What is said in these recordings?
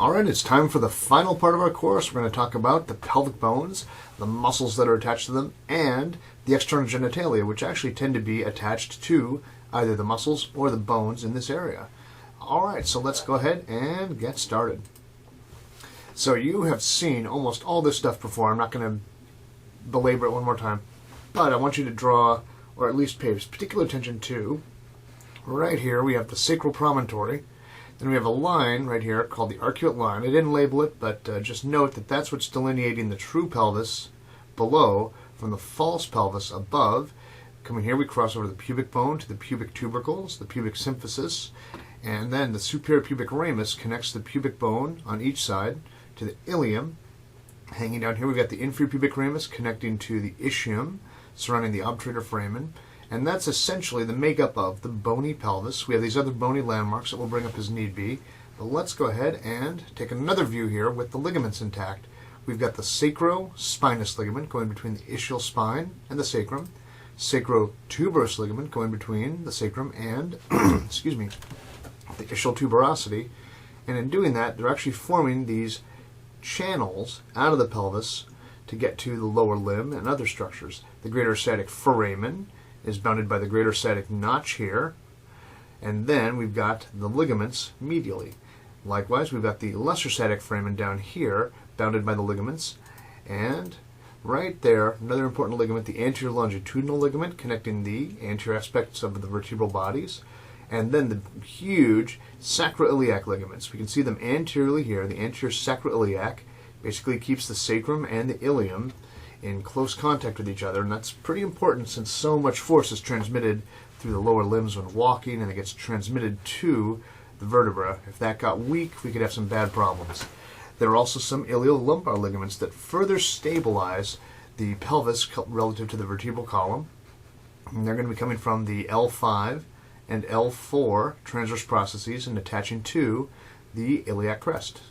Alright, it's time for the final part of our course. We're going to talk about the pelvic bones, the muscles that are attached to them, and the external genitalia, which actually tend to be attached to either the muscles or the bones in this area. Alright, so let's go ahead and get started. So you have seen almost all this stuff before. I'm not going to belabor it one more time, but I want you to draw, or at least pay particular attention to, right here we have the sacral promontory. Then we have a line right here called the arcuate line. I didn't label it, but just note that that's what's delineating the true pelvis below from the false pelvis above. Coming here, we cross over the pubic bone to the pubic tubercles, the pubic symphysis, and then the superior pubic ramus connects the pubic bone on each side to the ilium. Hanging down here, we've got the inferior pubic ramus connecting to the ischium, surrounding the obturator foramen. And that's essentially the makeup of the bony pelvis. We have these other bony landmarks that we'll bring up as need be. But let's go ahead and take another view here with the ligaments intact. We've got the sacrospinous ligament going between the ischial spine and the sacrum. Sacrotuberous ligament going between the sacrum and, excuse me, the ischial tuberosity. And in doing that, they're actually forming these channels out of the pelvis to get to the lower limb and other structures. The greater sciatic foramen is bounded by the greater sciatic notch here, and then we've got the ligaments medially. Likewise, we've got the lesser sciatic foramen down here, bounded by the ligaments, and right there, another important ligament, the anterior longitudinal ligament, connecting the anterior aspects of the vertebral bodies, and then the huge sacroiliac ligaments. We can see them anteriorly here. The anterior sacroiliac basically keeps the sacrum and the ilium in close contact with each other, and that's pretty important since so much force is transmitted through the lower limbs when walking, and it gets transmitted to the vertebra. If that got weak, we could have some bad problems. There are also some iliolumbar ligaments that further stabilize the pelvis relative to the vertebral column, and they're going to be coming from the L5 and L4 transverse processes and attaching to the iliac crest.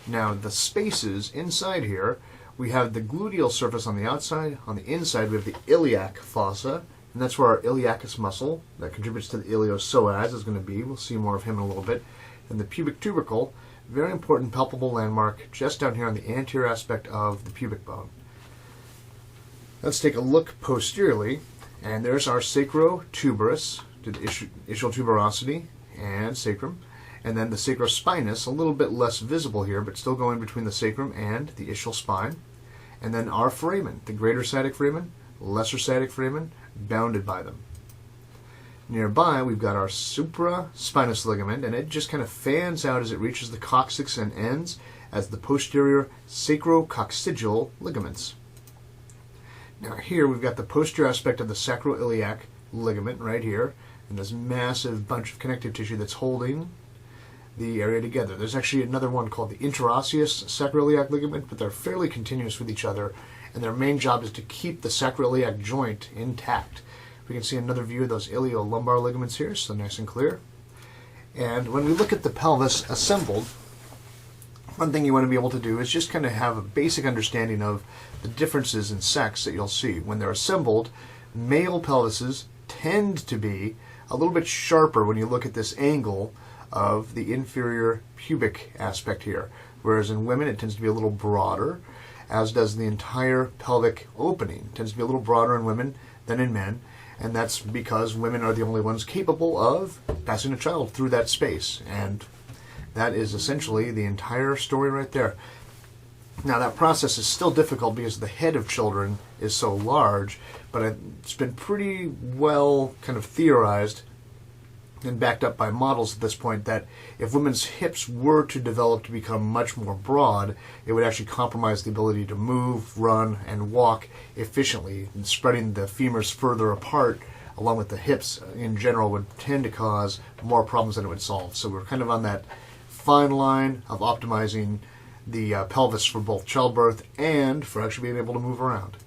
Now, the spaces inside here, we have the gluteal surface on the outside. On the inside, we have the iliac fossa, and that's where our iliacus muscle that contributes to the iliopsoas is going to be. We'll see more of him in a little bit. And the pubic tubercle, very important palpable landmark just down here on the anterior aspect of the pubic bone. Let's take a look posteriorly, and there's our sacrotuberous to the ischial tuberosity and sacrum. And then the sacrospinous, a little bit less visible here, but still going between the sacrum and the ischial spine. And then our foramen, the greater sciatic foramen, lesser sciatic foramen, bounded by them. Nearby, we've got our supraspinous ligament, and it just kind of fans out as it reaches the coccyx and ends as the posterior sacrococcygeal ligaments. Now here, we've got the posterior aspect of the sacroiliac ligament right here, and this massive bunch of connective tissue that's holding the area together. There's actually another one called the interosseous sacroiliac ligament, but they're fairly continuous with each other, and their main job is to keep the sacroiliac joint intact. We can see another view of those iliolumbar ligaments here, so nice and clear. And when we look at the pelvis assembled, one thing you want to be able to do is just kind of have a basic understanding of the differences in sex that you'll see. When they're assembled, male pelvises tend to be a little bit sharper when you look at this angle of the inferior pubic aspect here, whereas in women it tends to be a little broader, as does the entire pelvic opening. It tends to be a little broader in women than in men, and that's because women are the only ones capable of passing a child through that space, and that is essentially the entire story right there. Now, that process is still difficult because the head of children is so large, but it's been pretty well kind of theorized and backed up by models at this point that if women's hips were to develop to become much more broad, it would actually compromise the ability to move, run, and walk efficiently. And spreading the femurs further apart along with the hips in general would tend to cause more problems than it would solve. So we're kind of on that fine line of optimizing the pelvis for both childbirth and for actually being able to move around.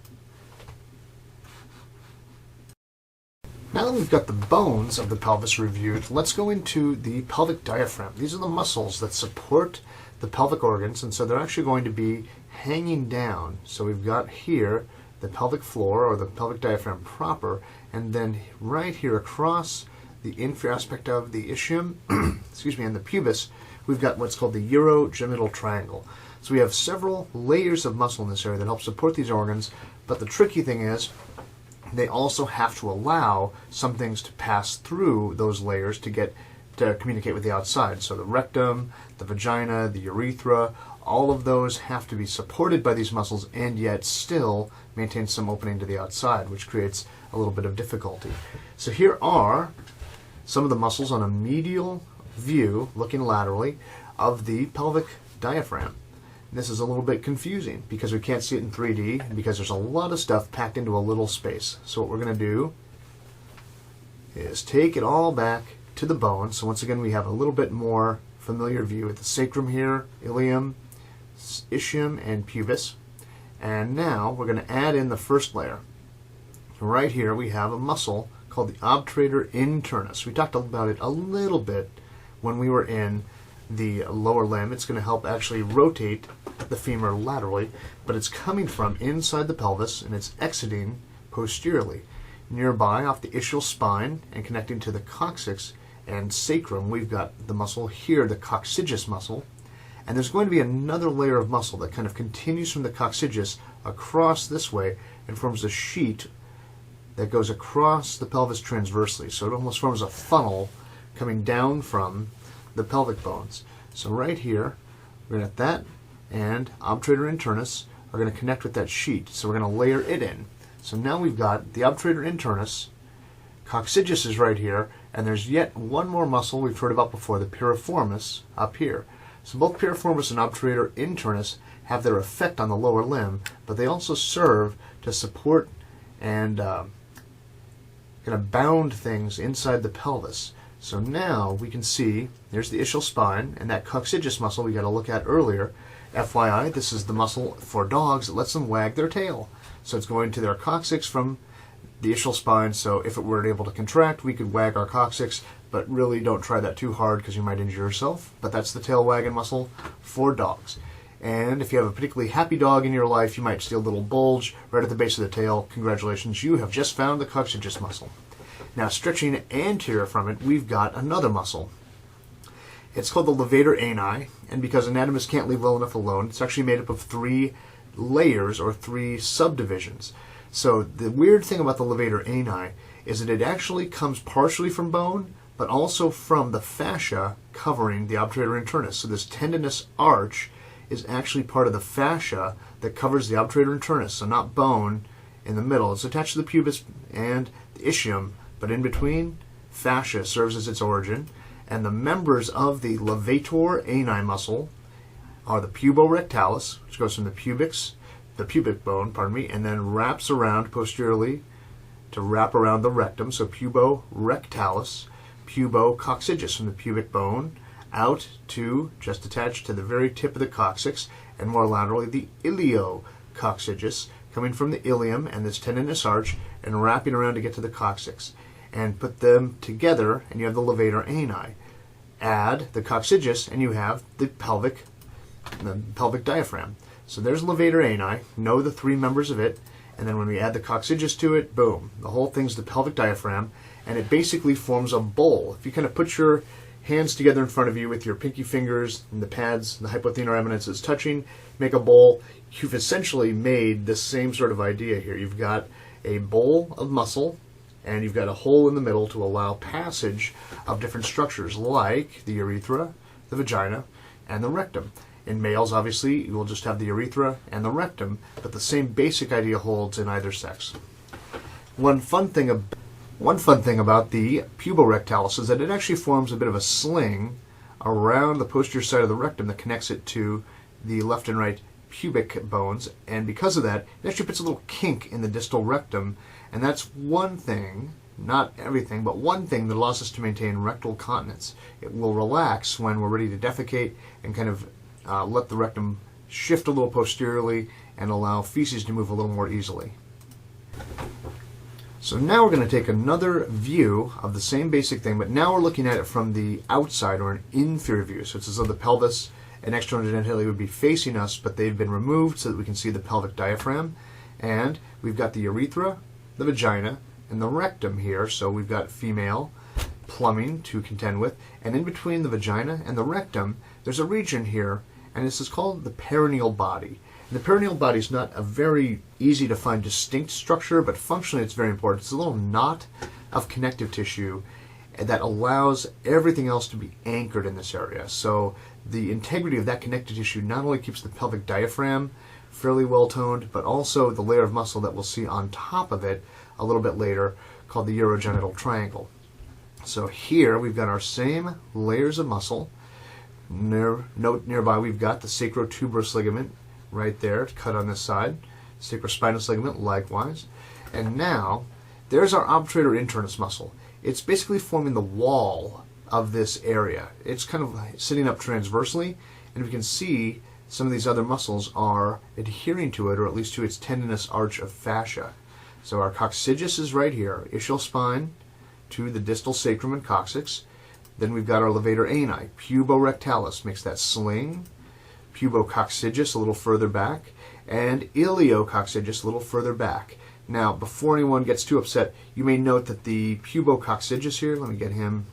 Now that we've got the bones of the pelvis reviewed, let's go into the pelvic diaphragm. These are the muscles that support the pelvic organs, and so they're actually going to be hanging down. So we've got here the pelvic floor, or the pelvic diaphragm proper, and then right here across the inferior aspect of the ischium, excuse me, and the pubis, we've got what's called the urogenital triangle. So we have several layers of muscle in this area that help support these organs, but the tricky thing is they also have to allow some things to pass through those layers to communicate with the outside. So the rectum, the vagina, the urethra, all of those have to be supported by these muscles and yet still maintain some opening to the outside, which creates a little bit of difficulty. So here are some of the muscles on a medial view, looking laterally, of the pelvic diaphragm. And this is a little bit confusing because we can't see it in 3D and because there's a lot of stuff packed into a little space. So what we're going to do is take it all back to the bone. So once again, we have a little bit more familiar view with the sacrum here, ilium, ischium, and pubis. And now we're going to add in the first layer. Right here we have a muscle called the obturator internus. We talked about it a little bit when we were in the lower limb. It's going to help actually rotate the femur laterally, but it's coming from inside the pelvis and it's exiting posteriorly. Nearby, off the ischial spine and connecting to the coccyx and sacrum, we've got the muscle here, the coccygeus muscle. And there's going to be another layer of muscle that kind of continues from the coccygeus across this way and forms a sheet that goes across the pelvis transversely. So it almost forms a funnel coming down from the pelvic bones. So right here, we're going to that and obturator internus are going to connect with that sheet. So we're going to layer it in. So now we've got the obturator internus, coccygeus is right here, and there's yet one more muscle we've heard about before, the piriformis, up here. So both piriformis and obturator internus have their effect on the lower limb, but they also serve to support and kind of bound things inside the pelvis. So now we can see, there's the ischial spine, and that coccygeus muscle we got to look at earlier. FYI, this is the muscle for dogs that lets them wag their tail. So it's going to their coccyx from the ischial spine, so if it were able to contract, we could wag our coccyx, but really don't try that too hard because you might injure yourself. But that's the tail wagging muscle for dogs. And if you have a particularly happy dog in your life, you might see a little bulge right at the base of the tail. Congratulations, you have just found the coccygeus muscle. Now, stretching anterior from it, we've got another muscle. It's called the levator ani, and because anatomists can't leave well enough alone, it's actually made up of 3 layers or 3 subdivisions. So the weird thing about the levator ani is that it actually comes partially from bone, but also from the fascia covering the obturator internus. So this tendinous arch is actually part of the fascia that covers the obturator internus, so not bone in the middle. It's attached to the pubis and the ischium, but in between, fascia serves as its origin. And the members of the levator ani muscle are the puborectalis, which goes from the pubic bone, and then wraps around posteriorly to wrap around the rectum, so puborectalis, pubococcygeus from the pubic bone out to just attached to the very tip of the coccyx, and more laterally the iliococcygeus coming from the ilium and this tendinous arch and wrapping around to get to the coccyx. And put them together and you have the levator ani. Add the coccygeus and you have the pelvic diaphragm. So there's levator ani, know the 3 members of it, and then when we add the coccygeus to it, boom, the whole thing's the pelvic diaphragm, and it basically forms a bowl. If you kind of put your hands together in front of you with your pinky fingers and the pads, the hypothenar eminences touching, make a bowl, you've essentially made the same sort of idea here. You've got a bowl of muscle, and you've got a hole in the middle to allow passage of different structures like the urethra, the vagina, and the rectum. In males, obviously, you will just have the urethra and the rectum, but the same basic idea holds in either sex. One fun thing about the puborectalis is that it actually forms a bit of a sling around the posterior side of the rectum that connects it to the left and right pubic bones, and because of that, it actually puts a little kink in the distal rectum, and that's one thing, not everything, but one thing that allows us to maintain rectal continence. It will relax when we're ready to defecate and kind of let the rectum shift a little posteriorly and allow feces to move a little more easily. So now we're going to take another view of the same basic thing, but now we're looking at it from the outside or an inferior view. So it's as though the pelvis and external genitalia would be facing us, but they've been removed so that we can see the pelvic diaphragm. And we've got the urethra, the vagina, and the rectum here. So we've got female plumbing to contend with. And in between the vagina and the rectum, there's a region here, and this is called the perineal body. And the perineal body is not a very easy to find distinct structure, but functionally it's very important. It's a little knot of connective tissue that allows everything else to be anchored in this area. So the integrity of that connective tissue not only keeps the pelvic diaphragm fairly well toned, but also the layer of muscle that we'll see on top of it a little bit later, called the urogenital triangle. So here we've got our same layers of muscle. Nearby we've got the sacrotuberous ligament right there, cut on this side. Sacrospinous ligament likewise. And now there's our obturator internus muscle. It's basically forming the wall of this area. It's kind of sitting up transversely, and we can see some of these other muscles are adhering to it, or at least to its tendinous arch of fascia. So our coccygeus is right here, ischial spine to the distal sacrum and coccyx. Then we've got our levator ani, puborectalis, makes that sling, pubococcygeus a little further back, and iliococcygeus a little further back. Now, before anyone gets too upset, you may note that the pubococcygeus here, let me get him,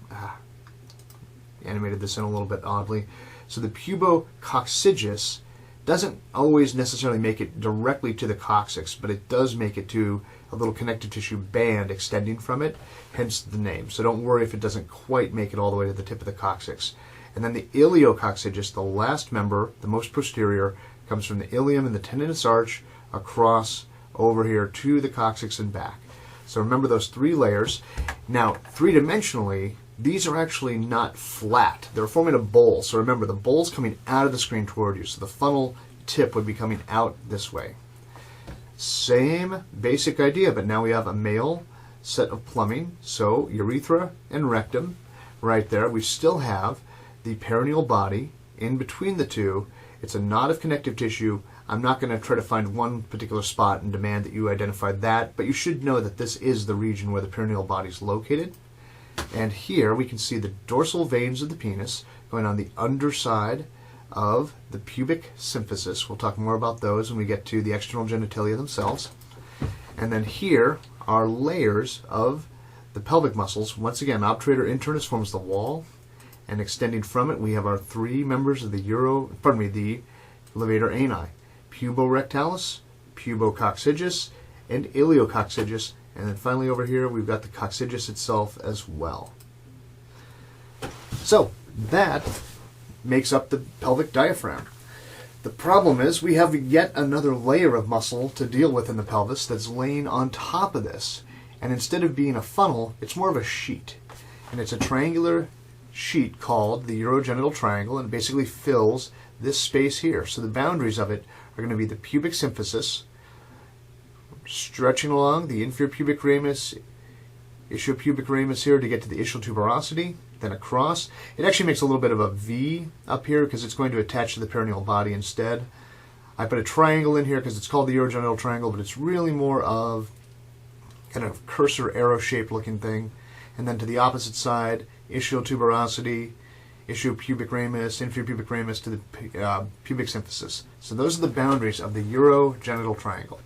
animated this in a little bit oddly. So the pubococcygeus doesn't always necessarily make it directly to the coccyx, but it does make it to a little connective tissue band extending from it, hence the name. So don't worry if it doesn't quite make it all the way to the tip of the coccyx. And then the iliococcygeus, the last member, the most posterior, comes from the ilium and the tendinous arch across over here to the coccyx and back. So remember those three layers. Now, three-dimensionally, these are actually not flat. They're forming a bowl. So remember, the bowl's coming out of the screen toward you. So the funnel tip would be coming out this way. Same basic idea, but now we have a male set of plumbing. So urethra and rectum right there. We still have the perineal body in between the two. It's a knot of connective tissue. I'm not going to try to find one particular spot and demand that you identify that, but you should know that this is the region where the perineal body is located. And here we can see the dorsal veins of the penis going on the underside of the pubic symphysis. We'll talk more about those when we get to the external genitalia themselves. And then here are layers of the pelvic muscles. Once again, obturator internus forms the wall, and extending from it we have our three members of the the levator ani, puborectalis, pubococcygeus, and iliococcygeus. And then finally over here we've got the coccygeus itself as well. So that makes up the pelvic diaphragm. The problem is we have yet another layer of muscle to deal with in the pelvis that's laying on top of this. And instead of being a funnel, it's more of a sheet. And it's a triangular sheet called the urogenital triangle, and it basically fills this space here. So the boundaries of it are going to be the pubic symphysis, stretching along the inferior pubic ramus, ischiopubic ramus here to get to the ischial tuberosity, then across. It actually makes a little bit of a V up here because it's going to attach to the perineal body instead. I put a triangle in here because it's called the urogenital triangle, but it's really more of kind of cursor arrow-shaped looking thing. And then to the opposite side, ischial tuberosity, ischiopubic ramus, inferior pubic ramus to the pubic symphysis. So those are the boundaries of the urogenital triangle.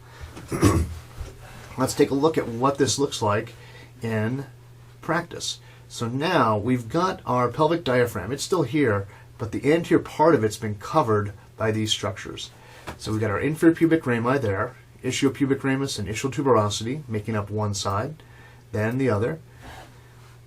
Let's take a look at what this looks like in practice. So now we've got our pelvic diaphragm. It's still here, but the anterior part of it's been covered by these structures. So we've got our inferior pubic rami there, ischiopubic ramus and ischial tuberosity making up one side, then the other.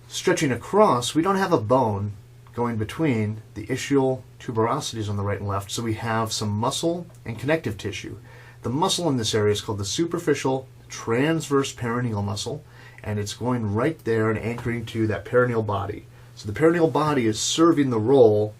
Stretching across, we don't have a bone going between the ischial tuberosities on the right and left, so we have some muscle and connective tissue. The muscle in this area is called the superficial transverse perineal muscle, and it's going right there and anchoring to that perineal body. So the perineal body is serving the role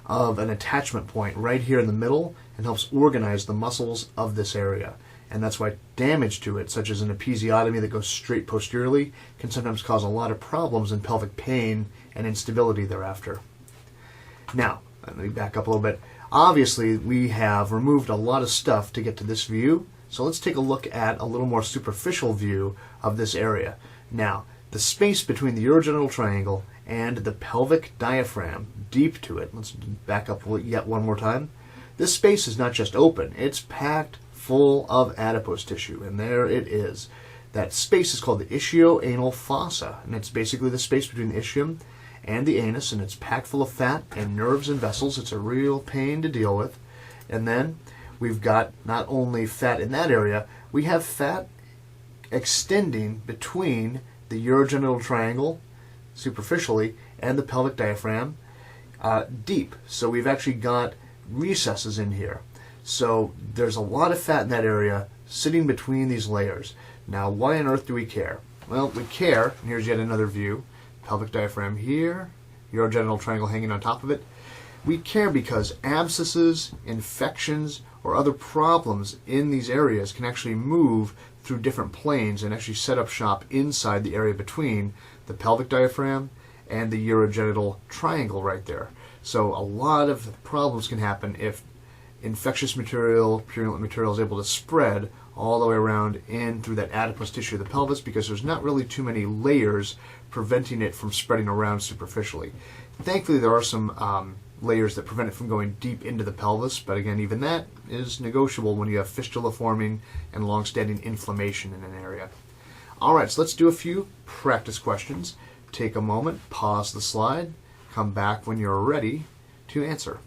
of an attachment point right here in the middle and helps organize the muscles of this area. And that's why damage to it, such as an episiotomy that goes straight posteriorly, can sometimes cause a lot of problems in pelvic pain and instability thereafter. Now, let me back up a little bit. Obviously, we have removed a lot of stuff to get to this view, so let's take a look at a little more superficial view of this area. Now, the space between the urogenital triangle and the pelvic diaphragm, deep to it, let's back up yet one more time. This space is not just open, it's packed full of adipose tissue, and there it is. That space is called the ischioanal fossa, and it's basically the space between the ischium and the anus, and it's packed full of fat and nerves and vessels. It's a real pain to deal with. And then we've got not only fat in that area, we have fat extending between the urogenital triangle superficially and the pelvic diaphragm deep. So we've actually got recesses in here. So there's a lot of fat in that area sitting between these layers. Now, why on earth do we care? Well, we care, and here's yet another view. Pelvic diaphragm here, urogenital triangle hanging on top of it. We care because abscesses, infections, or other problems in these areas can actually move through different planes and actually set up shop inside the area between the pelvic diaphragm and the urogenital triangle right there. So a lot of problems can happen if infectious material, purulent material is able to spread all the way around in through that adipose tissue of the pelvis, because there's not really too many layers preventing it from spreading around superficially. Thankfully, there are some layers that prevent it from going deep into the pelvis, but again, even that is negotiable when you have fistula forming and long-standing inflammation in an area. Alright, so let's do a few practice questions. Take a moment, pause the slide, come back when you're ready to answer.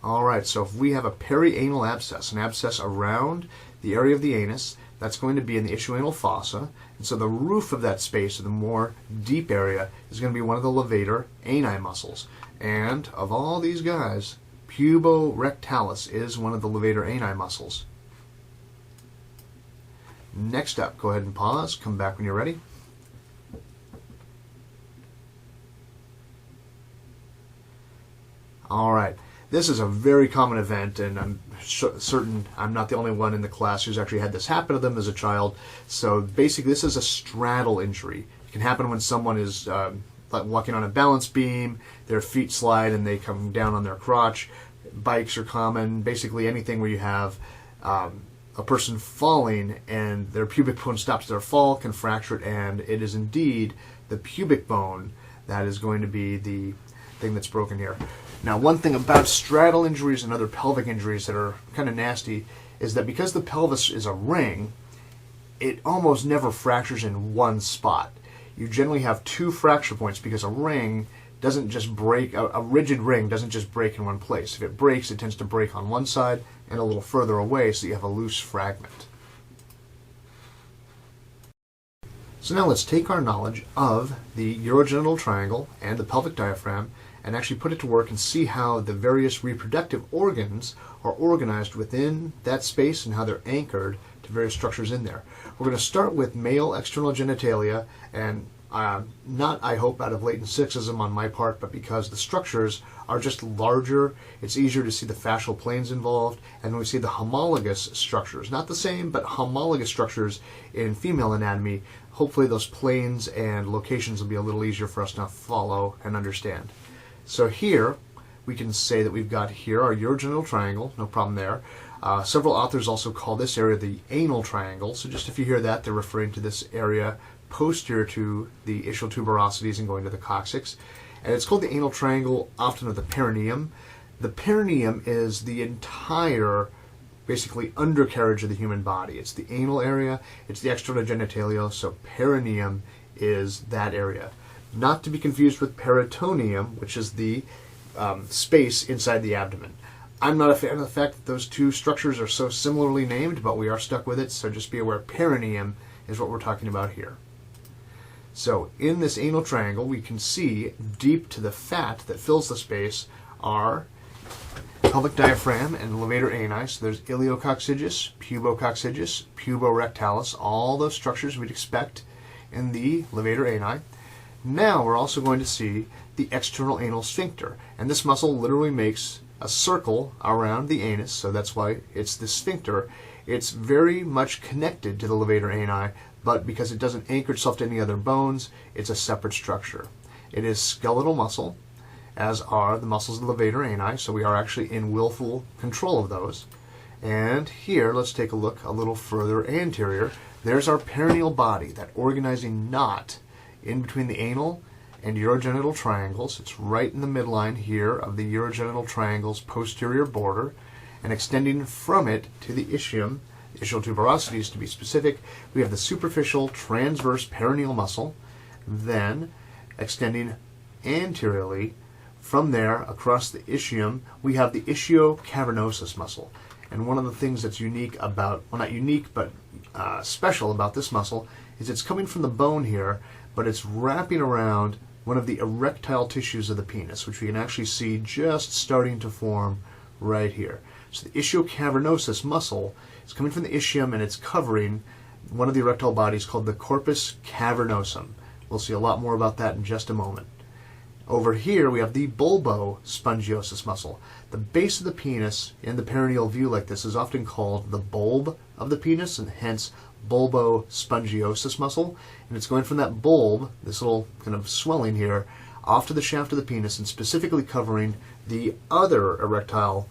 Alright, so if we have a perianal abscess, an abscess around the area of the anus, that's going to be in the ischianal fossa, and so the roof of that space, or the more deep area, is going to be one of the levator ani muscles. And of all these guys, puborectalis is one of the levator ani muscles. Next up, go ahead and pause, come back when you're ready. Alright. This is a very common event, and I'm certain I'm not the only one in the class who's actually had this happen to them as a child. So basically, this is a straddle injury. It can happen when someone is walking on a balance beam, their feet slide and they come down on their crotch. Bikes are common. Basically, anything where you have a person falling and their pubic bone stops their fall can fracture it, and it is indeed the pubic bone that is going to be the thing that's broken here. Now, one thing about straddle injuries and other pelvic injuries that are kind of nasty is that because the pelvis is a ring, it almost never fractures in one spot. You generally have two fracture points because a ring doesn't just break, a rigid ring doesn't just break in one place. If it breaks, it tends to break on one side and a little further away, so you have a loose fragment. So now let's take our knowledge of the urogenital triangle and the pelvic diaphragm and actually put it to work and see how the various reproductive organs are organized within that space and how they're anchored to various structures in there. We're going to start with male external genitalia, and not, I hope, out of latent sexism on my part, but because the structures are just larger, it's easier to see the fascial planes involved, and when we see the homologous structures, not the same, but homologous structures in female anatomy, hopefully those planes and locations will be a little easier for us to follow and understand. So here, we can say that we've got here our urogenital triangle, no problem there. Several authors also call this area the anal triangle, so just if you hear that, they're referring to this area posterior to the ischial tuberosities and going to the coccyx. And it's called the anal triangle, often of the perineum. The perineum is the entire, basically, undercarriage of the human body. It's the anal area, it's the external genitalia, so perineum is that area. Not to be confused with peritoneum, which is the space inside the abdomen. I'm not a fan of the fact that those two structures are so similarly named, but we are stuck with it, so just be aware perineum is what we're talking about here. So in this anal triangle, we can see deep to the fat that fills the space are pelvic diaphragm and levator ani. So there's iliococcygeus, puborectalis, puborectalis, all those structures we'd expect in the levator ani. Now we're also going to see the external anal sphincter, and this muscle literally makes a circle around the anus, so that's why it's the sphincter. It's very much connected to the levator ani, but because it doesn't anchor itself to any other bones, it's a separate structure. It is skeletal muscle, as are the muscles of the levator ani, so we are actually in willful control of those. And here, let's take a look a little further anterior. There's our perineal body, that organizing knot in between the anal and urogenital triangles. It's right in the midline here of the urogenital triangle's posterior border, and extending from it to the ischium, ischial tuberosities to be specific. We have the superficial transverse perineal muscle, then extending anteriorly. From there, across the ischium, we have the ischiocavernosus muscle. And one of the things that's unique about, well, not unique, but special about this muscle is it's coming from the bone here, but it's wrapping around one of the erectile tissues of the penis, which we can actually see just starting to form right here. So the ischiocavernosus muscle is coming from the ischium, and it's covering one of the erectile bodies called the corpus cavernosum. We'll see a lot more about that in just a moment. Over here, we have the bulbospongiosus muscle. The base of the penis in the perineal view like this is often called the bulb of the penis, and hence bulbospongiosus muscle. And it's going from that bulb, this little kind of swelling here, off to the shaft of the penis, and specifically covering the other erectile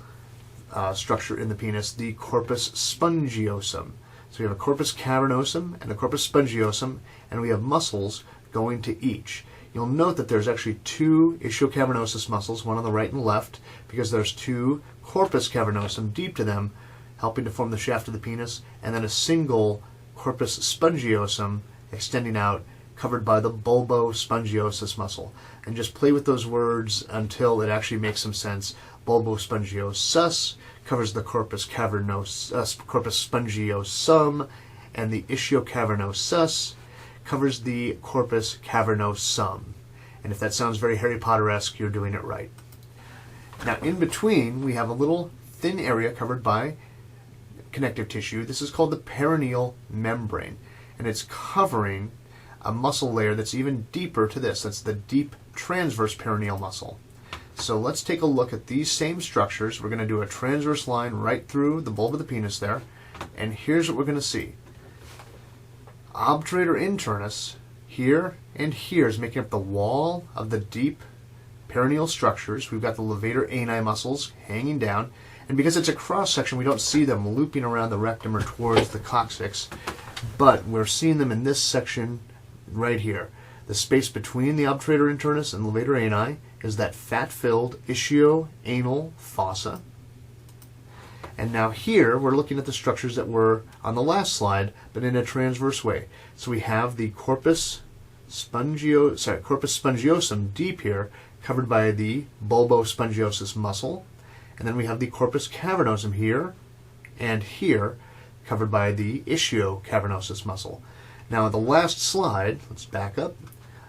structure in the penis, the corpus spongiosum. So we have a corpus cavernosum and a corpus spongiosum, and we have muscles going to each. You'll note that there's actually two ischiocavernosus muscles, one on the right and left, because there's two corpus cavernosum deep to them, helping to form the shaft of the penis, and then a single corpus spongiosum extending out, covered by the bulbospongiosus muscle. And just play with those words until it actually makes some sense. Bulbospongiosus covers the corpus spongiosum, and the ischiocavernosus covers the corpus cavernosum. And if that sounds very Harry Potter-esque, you're doing it right. Now, in between, we have a little thin area covered by connective tissue. This is called the perineal membrane, and it's covering a muscle layer that's even deeper to this. That's the deep transverse perineal muscle. So let's take a look at these same structures. We're going to do a transverse line right through the bulb of the penis there, and here's what we're going to see. Obturator internus here and here is making up the wall of the deep perineal structures. We've got the levator ani muscles hanging down, and because it's a cross section, we don't see them looping around the rectum or towards the coccyx, but we're seeing them in this section right here. The space between the obturator internus and levator ani is that fat-filled ischio-anal fossa. And now here, we're looking at the structures that were on the last slide, but in a transverse way. So we have the corpus spongiosum deep here, covered by the bulbospongiosus muscle. And then we have the corpus cavernosum here and here, covered by the ischiocavernosus muscle. Now, the last slide, let's back up,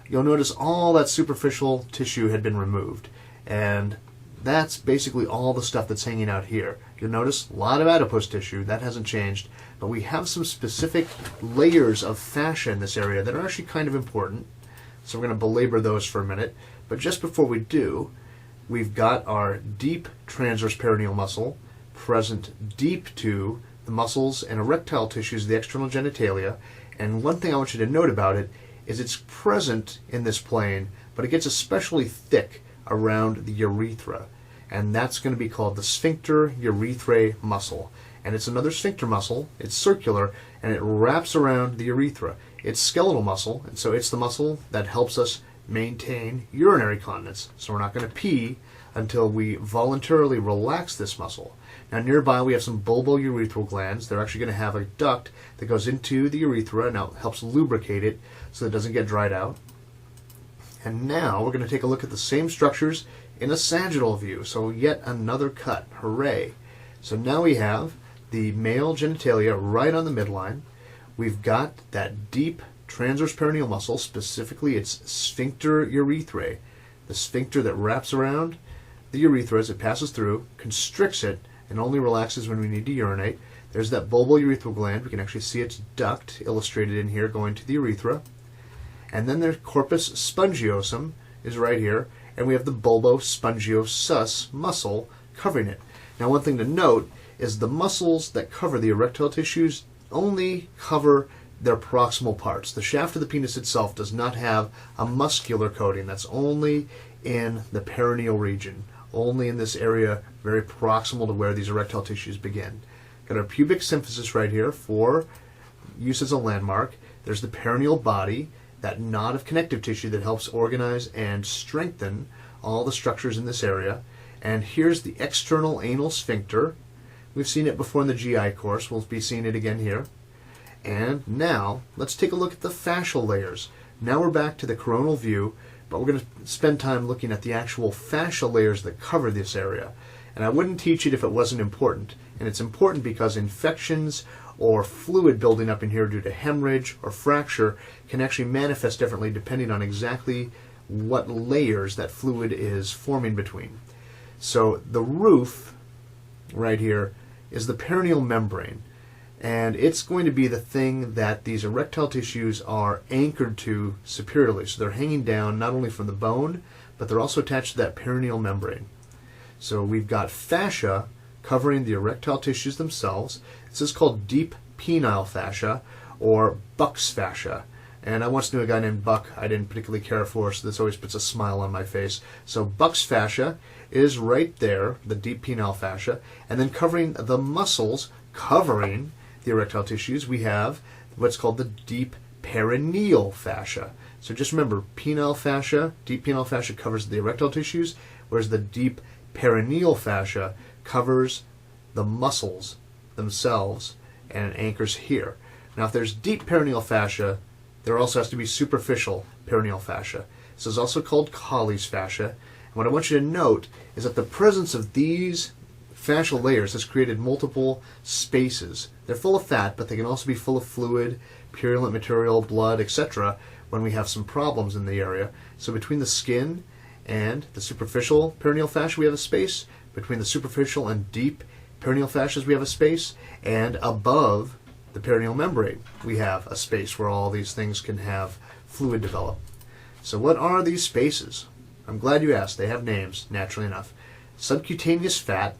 you'll notice all that superficial tissue had been removed. And that's basically all the stuff that's hanging out here. You'll notice a lot of adipose tissue, that hasn't changed, but we have some specific layers of fascia in this area that are actually kind of important. So we're going to belabor those for a minute. But just before we do, we've got our deep transverse perineal muscle present deep to the muscles and erectile tissues of the external genitalia. And one thing I want you to note about it is it's present in this plane, but it gets especially thick around the urethra, and that's going to be called the sphincter urethrae muscle. And it's another sphincter muscle. It's circular, and it wraps around the urethra. It's skeletal muscle, and so it's the muscle that helps us maintain urinary continence. So we're not going to pee until we voluntarily relax this muscle. Now, nearby we have some bulbourethral glands. They're actually going to have a duct that goes into the urethra and now helps lubricate it so it doesn't get dried out. And now we're going to take a look at the same structures in a sagittal view. So yet another cut. Hooray. So now we have the male genitalia right on the midline. We've got that deep transverse perineal muscle, specifically its sphincter urethrae, the sphincter that wraps around the urethra as it passes through, constricts it, and only relaxes when we need to urinate. There's that bulbourethral gland. We can actually see its duct illustrated in here going to the urethra. And then the corpus spongiosum is right here, and we have the bulbospongiosus muscle covering it. Now, one thing to note is the muscles that cover the erectile tissues only cover their proximal parts. The shaft of the penis itself does not have a muscular coating. That's only in the perineal region, only in this area very proximal to where these erectile tissues begin. Got our pubic symphysis right here for use as a landmark. There's the perineal body, that knot of connective tissue that helps organize and strengthen all the structures in this area. And here's the external anal sphincter We've seen it before in the GI course. We'll be seeing it again here. And now, let's take a look at the fascial layers. Now we're back to the coronal view, but we're going to spend time looking at the actual fascial layers that cover this area. And I wouldn't teach it if it wasn't important. And it's important because infections or fluid building up in here due to hemorrhage or fracture can actually manifest differently depending on exactly what layers that fluid is forming between. So the roof right here is the perineal membrane, and it's going to be the thing that these erectile tissues are anchored to superiorly. So they're hanging down not only from the bone, but they're also attached to that perineal membrane. So we've got fascia covering the erectile tissues themselves. This is called deep penile fascia or Buck's fascia. And I once knew a guy named Buck I didn't particularly care for, so this always puts a smile on my face. So Buck's fascia is right there, the deep penile fascia, and then covering the muscles covering the erectile tissues, we have what's called the deep perineal fascia. So just remember, penile fascia, deep penile fascia covers the erectile tissues, whereas the deep perineal fascia covers the muscles themselves and anchors here. Now if there's deep perineal fascia, there also has to be superficial perineal fascia. This is also called Colles fascia. And what I want you to note is that the presence of these fascial layers has created multiple spaces. They're full of fat, but they can also be full of fluid, purulent material, blood, etc. when we have some problems in the area. So between the skin and the superficial perineal fascia we have a space. Between the superficial and deep perineal fascias we have a space. And above the perineal membrane we have a space where all these things can have fluid develop. So what are these spaces? I'm glad you asked. They have names, naturally enough. Subcutaneous fat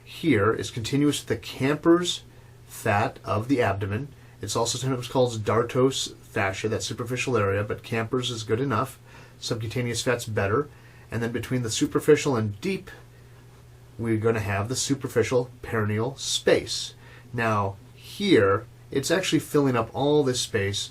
here is continuous with the Camper's fat of the abdomen. It's also sometimes called dartos fascia, that superficial area, but Camper's is good enough. Subcutaneous fat's better. And then between the superficial and deep, we're going to have the superficial perineal space. Now, here, it's actually filling up all this space,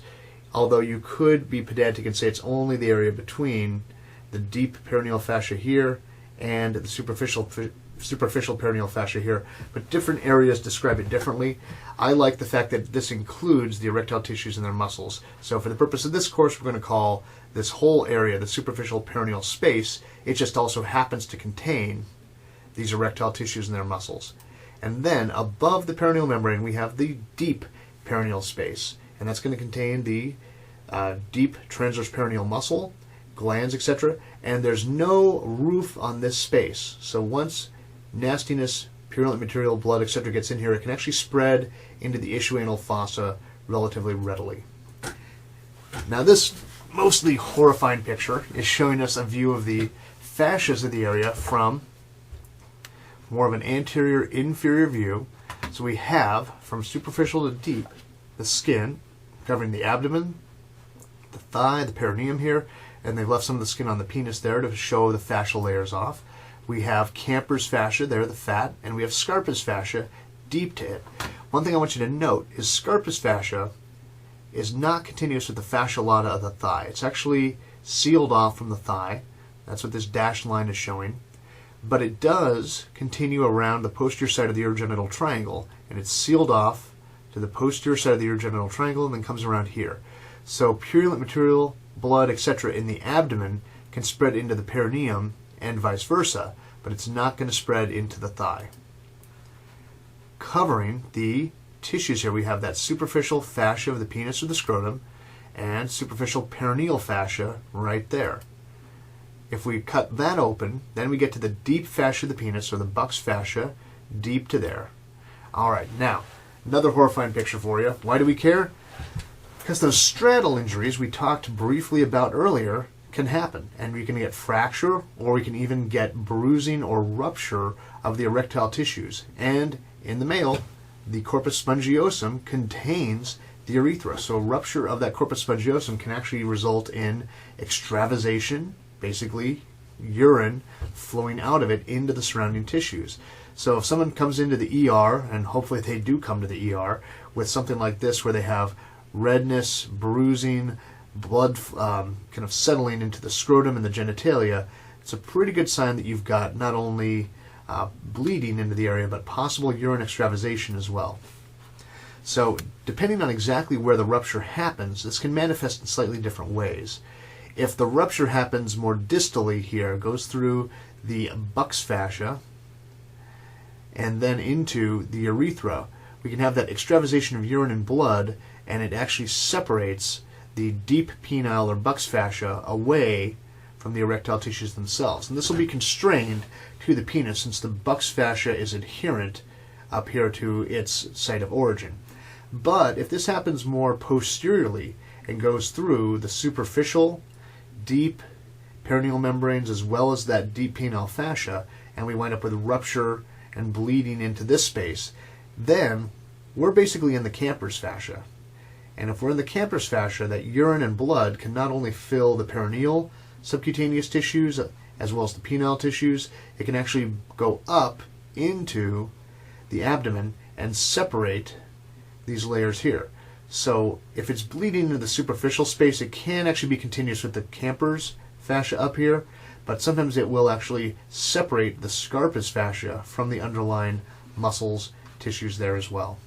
although you could be pedantic and say it's only the area between the deep perineal fascia here and the superficial perineal fascia here, but different areas describe it differently. I like the fact that this includes the erectile tissues and their muscles. So for the purpose of this course, we're going to call this whole area the superficial perineal space. It just also happens to contain these erectile tissues and their muscles. And then above the perineal membrane, we have the deep perineal space, and that's going to contain the deep transverse perineal muscle, glands, etc. And there's no roof on this space. So once nastiness, purulent material, blood, etc. gets in here, it can actually spread into the ischianal fossa relatively readily. Now this mostly horrifying picture is showing us a view of the fascias of the area from more of an anterior-inferior view. So we have, from superficial to deep, the skin covering the abdomen, the thigh, the perineum here, and they've left some of the skin on the penis there to show the fascial layers off. We have Camper's fascia, there the fat, and we have Scarpa's fascia deep to it. One thing I want you to note is Scarpa's fascia is not continuous with the fascia lata of the thigh. It's actually sealed off from the thigh. That's what this dashed line is showing. But it does continue around the posterior side of the urogenital triangle, and it's sealed off to the posterior side of the urogenital triangle and then comes around here. So purulent material, blood, etc. in the abdomen can spread into the perineum and vice versa, but it's not going to spread into the thigh. Covering the tissues here, we have that superficial fascia of the penis or the scrotum and superficial perineal fascia right there. If we cut that open, then we get to the deep fascia of the penis, or the Buck's fascia, deep to there. All right, now, another horrifying picture for you. Why do we care? Because those straddle injuries we talked briefly about earlier can happen, and we can get fracture, or we can even get bruising or rupture of the erectile tissues. And in the male, the corpus spongiosum contains the urethra. So rupture of that corpus spongiosum can actually result in extravasation, basically urine flowing out of it into the surrounding tissues. So if someone comes into the ER, and hopefully they do come to the ER, with something like this where they have redness, bruising, blood kind of settling into the scrotum and the genitalia, it's a pretty good sign that you've got not only bleeding into the area, but possible urine extravasation as well. So, depending on exactly where the rupture happens, this can manifest in slightly different ways. If the rupture happens more distally here, goes through the buccal fascia and then into the urethra, we can have that extravasation of urine and blood, and it actually separates the deep penile or buccal fascia away from the erectile tissues themselves. And this will be constrained to the penis since the buccal fascia is adherent up here to its site of origin. But if this happens more posteriorly and goes through the superficial, deep perineal membranes as well as that deep penile fascia, and we wind up with rupture and bleeding into this space, then we're basically in the Camper's fascia. And if we're in the Camper's fascia, that urine and blood can not only fill the perineal subcutaneous tissues as well as the penile tissues, it can actually go up into the abdomen and separate these layers here. So if it's bleeding into the superficial space, it can actually be continuous with the Camper's fascia up here, but sometimes it will actually separate the Scarpa's fascia from the underlying muscles, tissues there as well.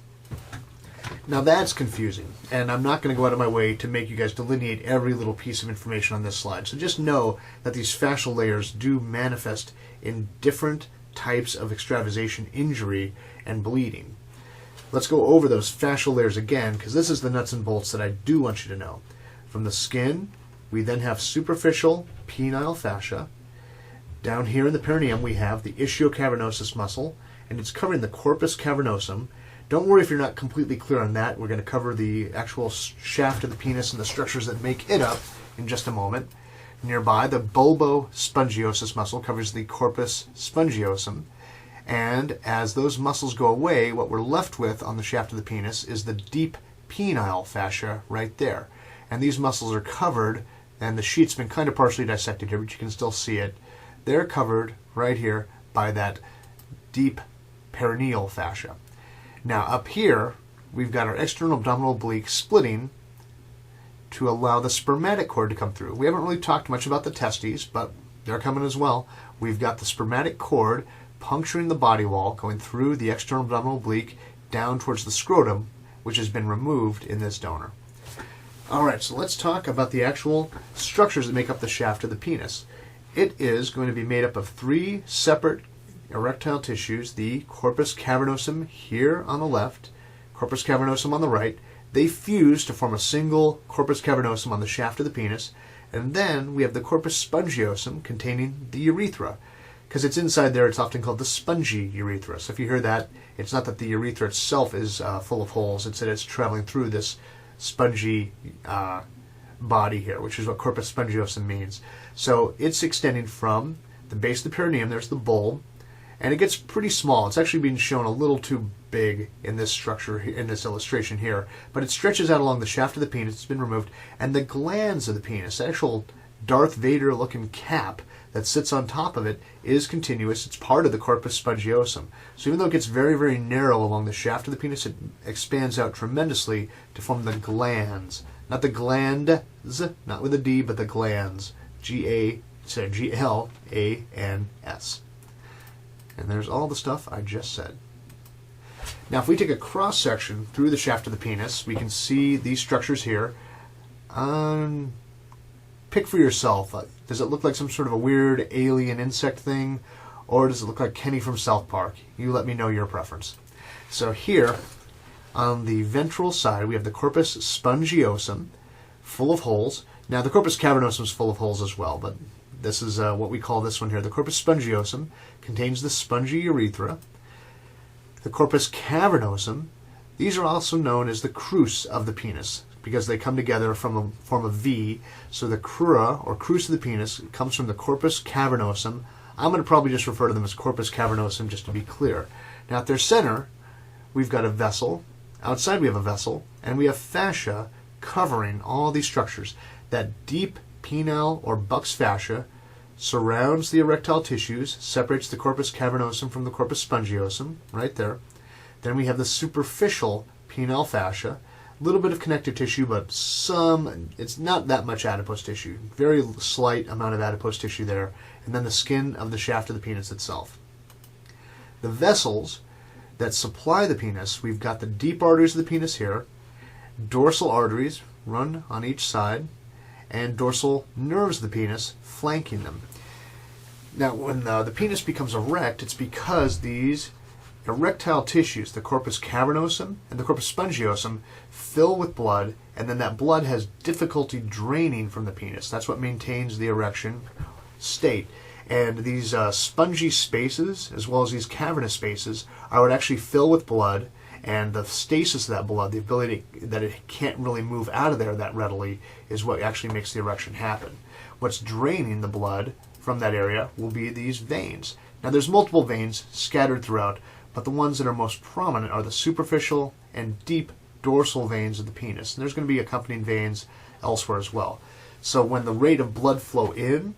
Now that's confusing, and I'm not going to go out of my way to make you guys delineate every little piece of information on this slide. So just know that these fascial layers do manifest in different types of extravasation, injury, and bleeding. Let's go over those fascial layers again, because this is the nuts and bolts that I do want you to know. From the skin, we then have superficial penile fascia. Down here in the perineum, we have the ischiocavernosus muscle, and it's covering the corpus cavernosum. Don't worry if you're not completely clear on that. We're going to cover the actual shaft of the penis and the structures that make it up in just a moment. Nearby, the bulbospongiosus muscle covers the corpus spongiosum. And as those muscles go away, what we're left with on the shaft of the penis is the deep penile fascia right there. And these muscles are covered, and the sheet's been kind of partially dissected here, but you can still see it. They're covered right here by that deep perineal fascia. Now up here, we've got our external abdominal oblique splitting to allow the spermatic cord to come through. We haven't really talked much about the testes, but they're coming as well. We've got the spermatic cord puncturing the body wall, going through the external abdominal oblique down towards the scrotum, which has been removed in this donor. Alright, so let's talk about the actual structures that make up the shaft of the penis. It is going to be made up of 3 separate erectile tissues, the corpus cavernosum here on the left, corpus cavernosum on the right. They fuse to form a single corpus cavernosum on the shaft of the penis, and then we have the corpus spongiosum containing the urethra. Because it's inside there, it's often called the spongy urethra. So if you hear that, it's not that the urethra itself is full of holes, it's that it's traveling through this spongy body here, which is what corpus spongiosum means. So it's extending from the base of the perineum, there's the bulb, and it gets pretty small. It's actually being shown a little too big in this structure, in this illustration here, but it stretches out along the shaft of the penis. It's been removed, and the glands of the penis, the actual Darth Vader looking cap that sits on top of it, is continuous. It's part of the corpus spongiosum. So even though it gets very, very narrow along the shaft of the penis, it expands out tremendously to form the glands. Not the glands, not with a D, but the glands. G-L-A-N-S. And there's all the stuff I just said. Now if we take a cross section through the shaft of the penis, we can see these structures here. Pick for yourself. Does it look like some sort of a weird alien insect thing, or does it look like Kenny from South Park? You let me know your preference. So here, on the ventral side, we have the corpus spongiosum, full of holes. Now the corpus cavernosum is full of holes as well, but this is what we call this one here. The corpus spongiosum contains the spongy urethra. The corpus cavernosum, these are also known as the crus of the penis, because they come together from a form of V. So the crura, or crus of the penis, comes from the corpus cavernosum. I'm going to probably just refer to them as corpus cavernosum just to be clear. Now at their center, we've got a vessel. Outside we have a vessel, and we have fascia covering all these structures. That deep penile or buccal fascia surrounds the erectile tissues, separates the corpus cavernosum from the corpus spongiosum, right there. Then we have the superficial penile fascia, a little bit of connective tissue, but it's not that much adipose tissue. Very slight amount of adipose tissue there. And then the skin of the shaft of the penis itself. The vessels that supply the penis, we've got the deep arteries of the penis here, dorsal arteries run on each side, and dorsal nerves of the penis flanking them. Now, when the penis becomes erect, it's because these erectile tissues, the corpus cavernosum and the corpus spongiosum, fill with blood, and then that blood has difficulty draining from the penis. That's what maintains the erection state. And these spongy spaces, as well as these cavernous spaces, are what actually fill with blood, and the stasis of that blood, the ability that it can't really move out of there that readily, is what actually makes the erection happen. What's draining the blood from that area will be these veins. Now, there's multiple veins scattered throughout, but the ones that are most prominent are the superficial and deep dorsal veins of the penis. And there's going to be accompanying veins elsewhere as well. So when the rate of blood flow in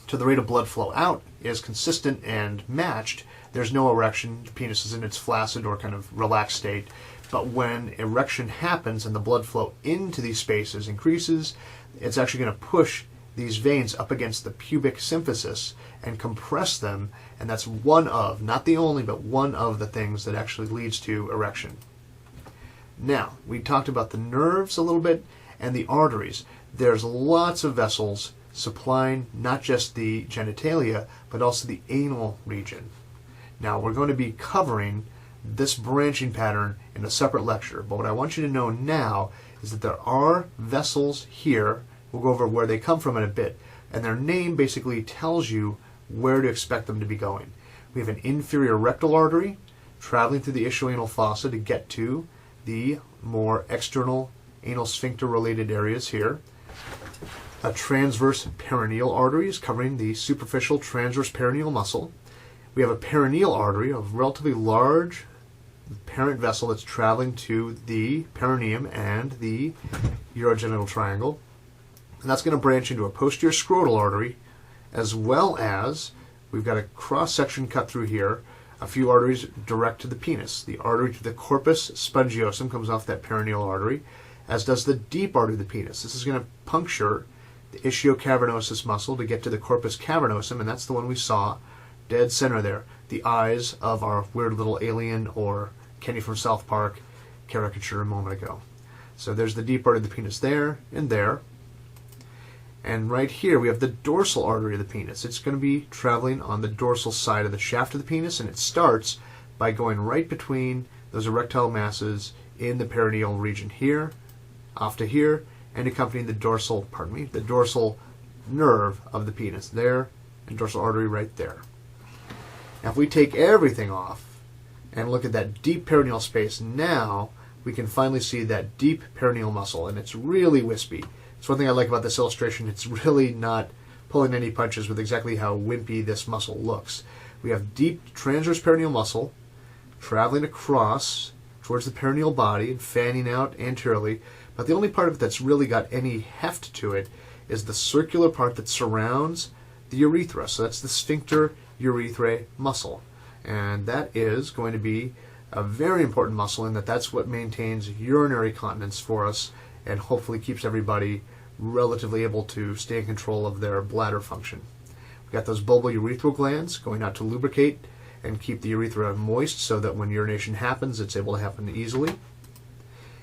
to the rate of blood flow out is consistent and matched, there's no erection. The penis is in its flaccid or kind of relaxed state. But when erection happens and the blood flow into these spaces increases, it's actually going to push these veins up against the pubic symphysis and compress them, and that's one of, not the only, but one of the things that actually leads to erection. Now, we talked about the nerves a little bit and the arteries. There's lots of vessels supplying not just the genitalia, but also the anal region. Now, we're going to be covering this branching pattern in a separate lecture, but what I want you to know now is that there are vessels here. We'll go over where they come from in a bit, and their name basically tells you where to expect them to be going. We have an inferior rectal artery traveling through the ischoanal fossa to get to the more external anal sphincter related areas here. A transverse perineal artery is covering the superficial transverse perineal muscle. We have a perineal artery, a relatively large parent vessel that's traveling to the perineum and the urogenital triangle. And that's going to branch into a posterior scrotal artery, as well as we've got a cross-section cut through here, a few arteries direct to the penis. The artery to the corpus spongiosum comes off that perineal artery, as does the deep artery of the penis. This is going to puncture the ischiocavernosus muscle to get to the corpus cavernosum, and that's the one we saw dead center there, the eyes of our weird little alien or Kenny from South Park caricature a moment ago. So there's the deep artery of the penis there and there. And right here we have the dorsal artery of the penis. It's going to be traveling on the dorsal side of the shaft of the penis, and it starts by going right between those erectile masses in the perineal region here, off to here, and accompanying the dorsal, the dorsal nerve of the penis there, and dorsal artery right there. Now if we take everything off and look at that deep perineal space, now we can finally see that deep perineal muscle, and it's really wispy. It's one thing I like about this illustration. It's really not pulling any punches with exactly how wimpy this muscle looks. We have deep transverse perineal muscle traveling across towards the perineal body and fanning out anteriorly, but the only part of it that's really got any heft to it is the circular part that surrounds the urethra. So that's the sphincter urethrae muscle, and that is going to be a very important muscle in that that's what maintains urinary continence for us and hopefully keeps everybody relatively able to stay in control of their bladder function. We've got those bulbar urethral glands going out to lubricate and keep the urethra moist so that when urination happens, it's able to happen easily.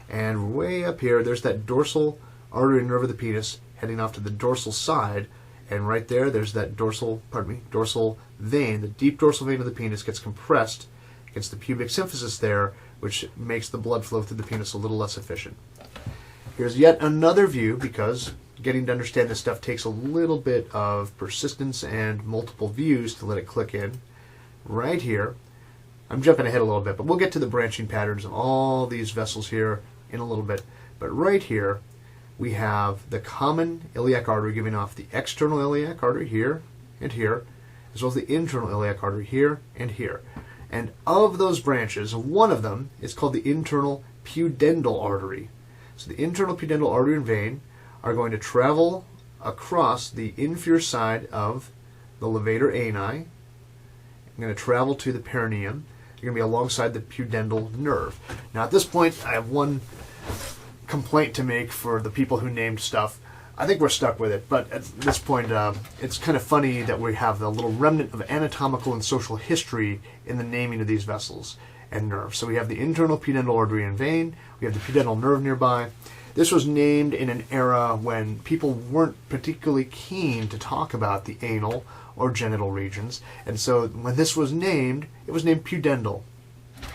And way up here, there's that dorsal artery and nerve of the penis heading off to the dorsal side, and right there, there's that dorsal vein. The deep dorsal vein of the penis gets compressed against the pubic symphysis there, which makes the blood flow through the penis a little less efficient. Here's yet another view, because getting to understand this stuff takes a little bit of persistence and multiple views to let it click in. Right here, I'm jumping ahead a little bit, but we'll get to the branching patterns of all these vessels here in a little bit. But right here, we have the common iliac artery giving off the external iliac artery here and here, as well as the internal iliac artery here and here. And of those branches, one of them is called the internal pudendal artery. So the internal pudendal artery and vein are going to travel across the inferior side of the levator ani. I'm going to travel to the perineum. You're going to be alongside the pudendal nerve. Now at this point, I have one complaint to make for the people who named stuff. I think we're stuck with it, but at this point, it's kind of funny that we have the little remnant of anatomical and social history in the naming of these vessels and nerves. So we have the internal pudendal artery and vein, we have the pudendal nerve nearby. This was named in an era when people weren't particularly keen to talk about the anal or genital regions, and so when this was named, it was named pudendal.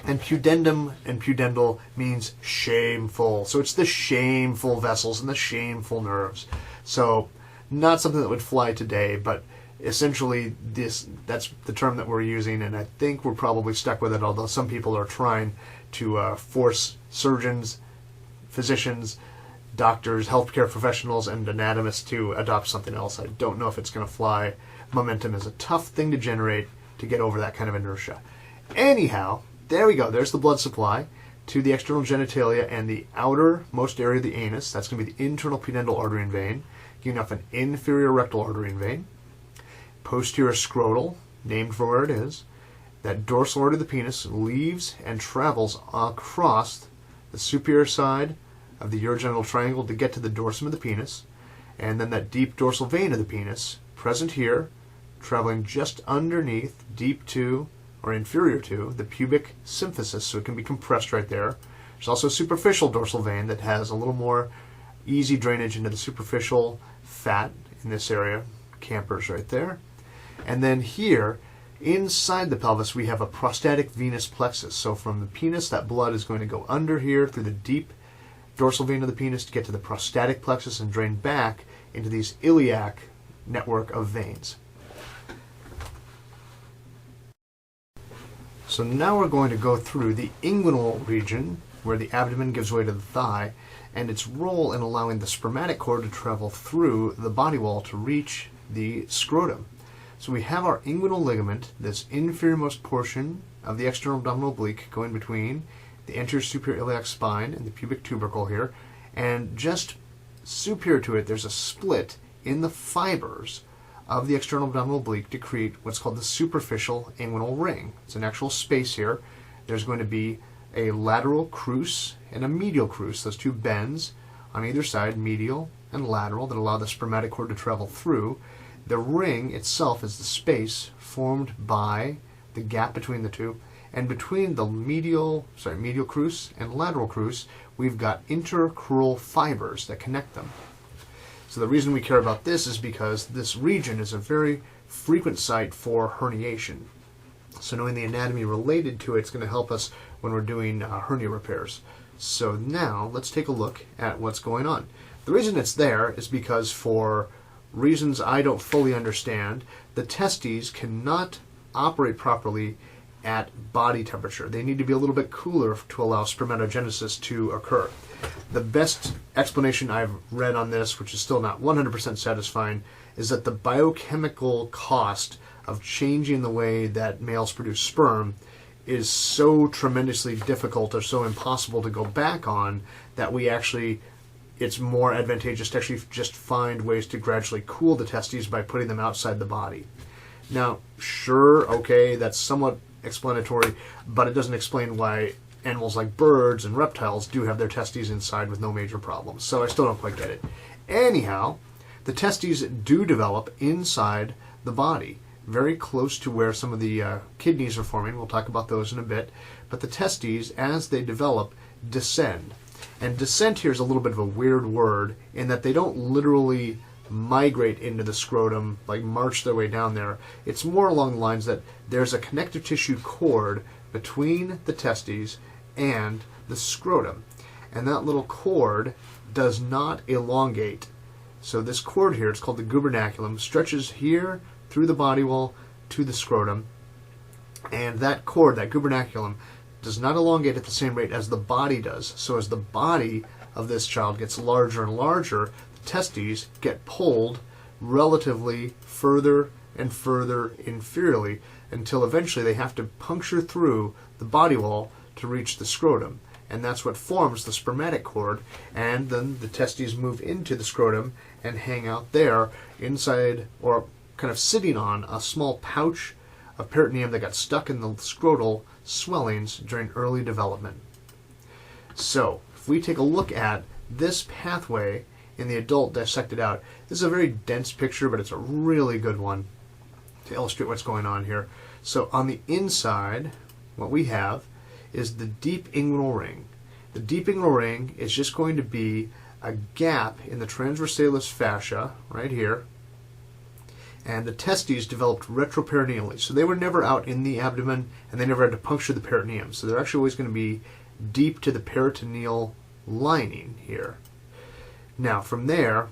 And pudendum and pudendal means shameful. So it's the shameful vessels and the shameful nerves. So not something that would fly today, but essentially that's the term that we're using, and I think we're probably stuck with it, although some people are trying to force surgeons, physicians, doctors, healthcare professionals, and anatomists to adopt something else. I don't know if it's going to fly. Momentum is a tough thing to generate to get over that kind of inertia. Anyhow, there we go. There's the blood supply to the external genitalia and the outermost area of the anus. That's going to be the internal pudendal artery and vein, giving off an inferior rectal artery and vein. Posterior scrotal, named for where it is. That dorsal artery of the penis leaves and travels across the superior side of the urogenital triangle to get to the dorsum of the penis. And then that deep dorsal vein of the penis, present here, traveling just underneath, deep to, or inferior to, the pubic symphysis, so it can be compressed right there. There's also a superficial dorsal vein that has a little more easy drainage into the superficial fat in this area. Campers right there. And then here, inside the pelvis, we have a prostatic venous plexus. So from the penis, that blood is going to go under here through the deep dorsal vein of the penis to get to the prostatic plexus and drain back into these iliac network of veins. So now we're going to go through the inguinal region, where the abdomen gives way to the thigh, and its role in allowing the spermatic cord to travel through the body wall to reach the scrotum. So we have our inguinal ligament, this inferiormost portion of the external abdominal oblique going between the anterior superior iliac spine and the pubic tubercle here, and just superior to it there's a split in the fibers of the external abdominal oblique to create what's called the superficial inguinal ring. It's an actual space here. There's going to be a lateral crus and a medial crus, those two bends on either side, medial and lateral, that allow the spermatic cord to travel through. The ring itself is the space formed by the gap between the two, and between the medial crus and lateral crus, we've got intercrural fibers that connect them. So the reason we care about this is because this region is a very frequent site for herniation. So knowing the anatomy related to it is going to help us when we're doing hernia repairs. So now let's take a look at what's going on. The reason it's there is because, for reasons I don't fully understand, the testes cannot operate properly at body temperature. They need to be a little bit cooler to allow spermatogenesis to occur. The best explanation I've read on this, which is still not 100% satisfying, is that the biochemical cost of changing the way that males produce sperm is so tremendously difficult or so impossible to go back on that it's more advantageous to actually just find ways to gradually cool the testes by putting them outside the body. Now, sure, okay, that's somewhat explanatory, but it doesn't explain why animals like birds and reptiles do have their testes inside with no major problems. So I still don't quite get it. Anyhow, the testes do develop inside the body, very close to where some of the kidneys are forming. We'll talk about those in a bit. But the testes, as they develop, descend. And descent here is a little bit of a weird word in that they don't literally migrate into the scrotum, like march their way down there. It's more along the lines that there's a connective tissue cord between the testes and the scrotum. And that little cord does not elongate. So this cord here, it's called the gubernaculum, stretches here through the body wall to the scrotum. And that cord, that gubernaculum, does not elongate at the same rate as the body does. So as the body of this child gets larger and larger, the testes get pulled relatively further and further inferiorly until eventually they have to puncture through the body wall to reach the scrotum. And that's what forms the spermatic cord, and then the testes move into the scrotum and hang out there inside, or kind of sitting on, a small pouch of peritoneum that got stuck in the scrotal swellings during early development. So, if we take a look at this pathway in the adult dissected out. This is a very dense picture, but it's a really good one to illustrate what's going on here. So on the inside, what we have is the deep inguinal ring. The deep inguinal ring is just going to be a gap in the transversalis fascia right here, and the testes developed retroperineally. So they were never out in the abdomen, and they never had to puncture the peritoneum. So they're actually always going to be deep to the peritoneal lining here. Now from there,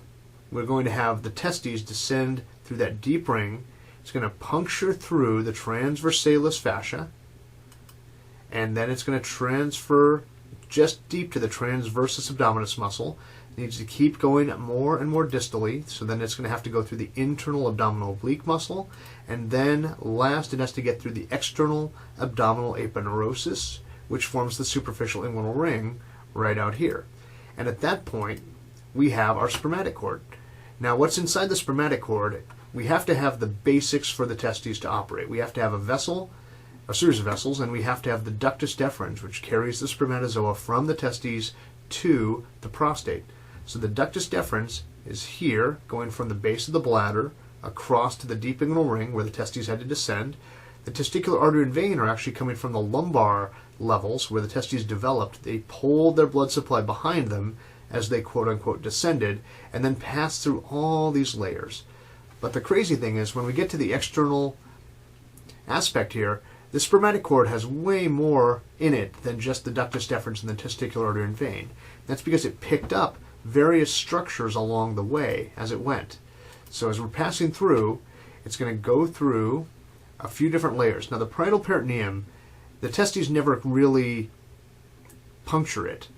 we're going to have the testes descend through that deep ring. It's going to puncture through the transversalis fascia, and then it's going to transfer just deep to the transversus abdominis muscle. It needs to keep going more and more distally, so then it's going to have to go through the internal abdominal oblique muscle, and then last it has to get through the external abdominal aponeurosis, which forms the superficial inguinal ring right out here. And at that point, we have our spermatic cord. Now, what's inside the spermatic cord? We have to have the basics for the testes to operate. We have to have a vessel, a series of vessels, and we have to have the ductus deferens, which carries the spermatozoa from the testes to the prostate. So the ductus deferens is here, going from the base of the bladder across to the deep inguinal ring where the testes had to descend. The testicular artery and vein are actually coming from the lumbar levels where the testes developed. They pulled their blood supply behind them as they quote-unquote descended, and then passed through all these layers. But the crazy thing is, when we get to the external aspect here, the spermatic cord has way more in it than just the ductus deferens and the testicular artery and vein. That's because it picked up various structures along the way as it went. So as we're passing through, it's going to go through a few different layers. Now the parietal peritoneum, the testes never really puncture it,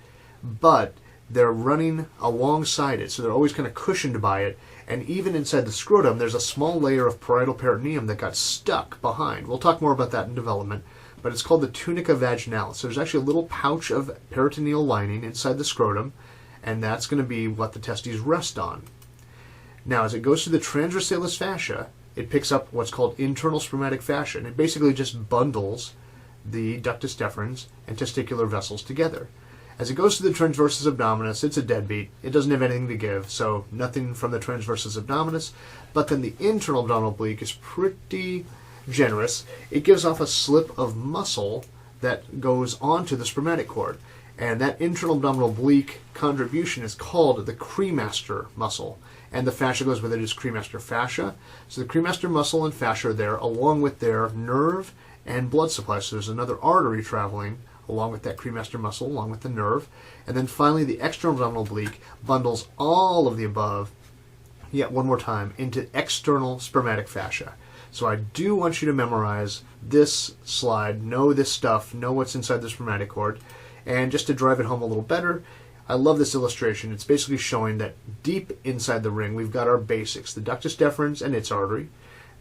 but they're running alongside it, so they're always kind of cushioned by it. And even inside the scrotum, there's a small layer of parietal peritoneum that got stuck behind. We'll talk more about that in development, but it's called the tunica vaginalis. So there's actually a little pouch of peritoneal lining inside the scrotum, and that's going to be what the testes rest on. Now, as it goes through the transversalis fascia, it picks up what's called internal spermatic fascia, and it basically just bundles the ductus deferens and testicular vessels together. As it goes to the transversus abdominis, it's a deadbeat. It doesn't have anything to give, so nothing from the transversus abdominis. But then the internal abdominal oblique is pretty generous. It gives off a slip of muscle that goes onto the spermatic cord. And that internal abdominal oblique contribution is called the cremaster muscle. And the fascia goes with it is cremaster fascia. So the cremaster muscle and fascia are there, along with their nerve and blood supply. So there's another artery traveling along with that cremaster muscle, along with the nerve. And then finally, the external abdominal oblique bundles all of the above, yet one more time, into external spermatic fascia. So I do want you to memorize this slide, know this stuff, know what's inside the spermatic cord. And just to drive it home a little better, I love this illustration. It's basically showing that deep inside the ring, we've got our basics, the ductus deferens and its artery,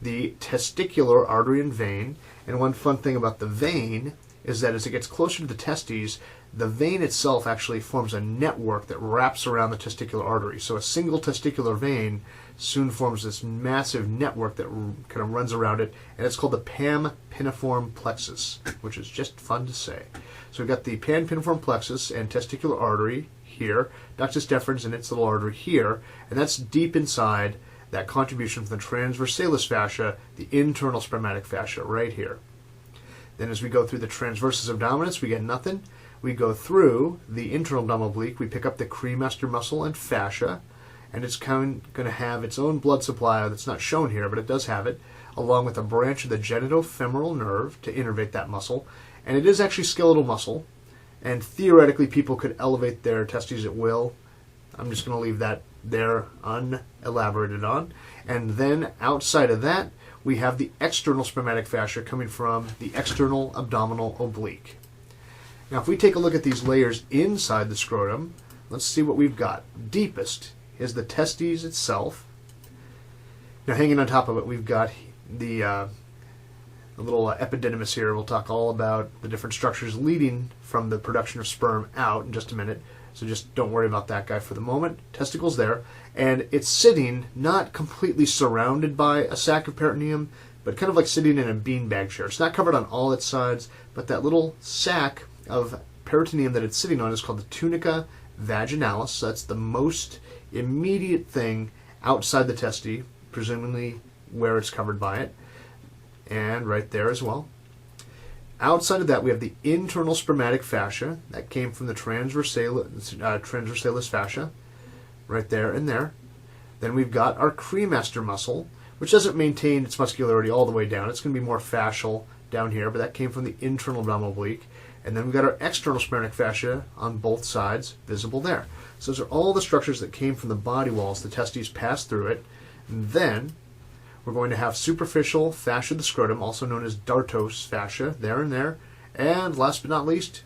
the testicular artery and vein. And one fun thing about the vein is that as it gets closer to the testes, the vein itself actually forms a network that wraps around the testicular artery. So a single testicular vein soon forms this massive network that kind of runs around it, and it's called the pampiniform plexus, which is just fun to say. So we've got the pampiniform plexus and testicular artery here, ductus deferens and its little artery here, and that's deep inside that contribution from the transversalis fascia, the internal spermatic fascia right here. Then as we go through the transversus abdominis, we get nothing. We go through the internal abdominal oblique, we pick up the cremaster muscle and fascia, and it's going to have its own blood supply that's not shown here, but it does have it, along with a branch of the genitofemoral nerve to innervate that muscle. And it is actually skeletal muscle, and theoretically people could elevate their testes at will. I'm just going to leave that there unelaborated on. And then outside of that, we have the external spermatic fascia coming from the external abdominal oblique. Now, if we take a look at these layers inside the scrotum, let's see what we've got. Deepest is the testes itself. Now, hanging on top of it, we've got the little epididymis here. We'll talk all about the different structures leading from the production of sperm out in just a minute. So just don't worry about that guy for the moment. Testicles there. And it's sitting not completely surrounded by a sac of peritoneum, but kind of like sitting in a beanbag chair. It's not covered on all its sides, but that little sac of peritoneum that it's sitting on is called the tunica vaginalis. So that's the most immediate thing outside the testy, presumably where it's covered by it, and right there as well. Outside of that, we have the internal spermatic fascia that came from the transversalis fascia, right there and there. Then we've got our cremaster muscle, which doesn't maintain its muscularity all the way down. It's going to be more fascial down here, but that came from the internal abdominal oblique. And then we've got our external spermatic fascia on both sides, visible there. So those are all the structures that came from the body walls. The testes passed through it. And then we're going to have superficial fascia of the scrotum, also known as dartos fascia, there and there. And last but not least,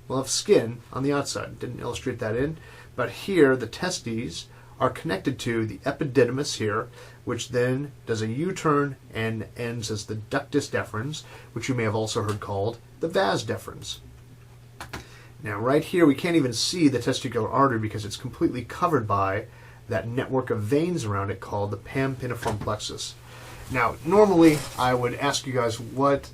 we'll have skin on the outside. Didn't illustrate that in. But here, the testes are connected to the epididymis here, which then does a U-turn and ends as the ductus deferens, which you may have also heard called the vas deferens. Now right here we can't even see the testicular artery because it's completely covered by that network of veins around it called the pampiniform plexus. Now normally I would ask you guys what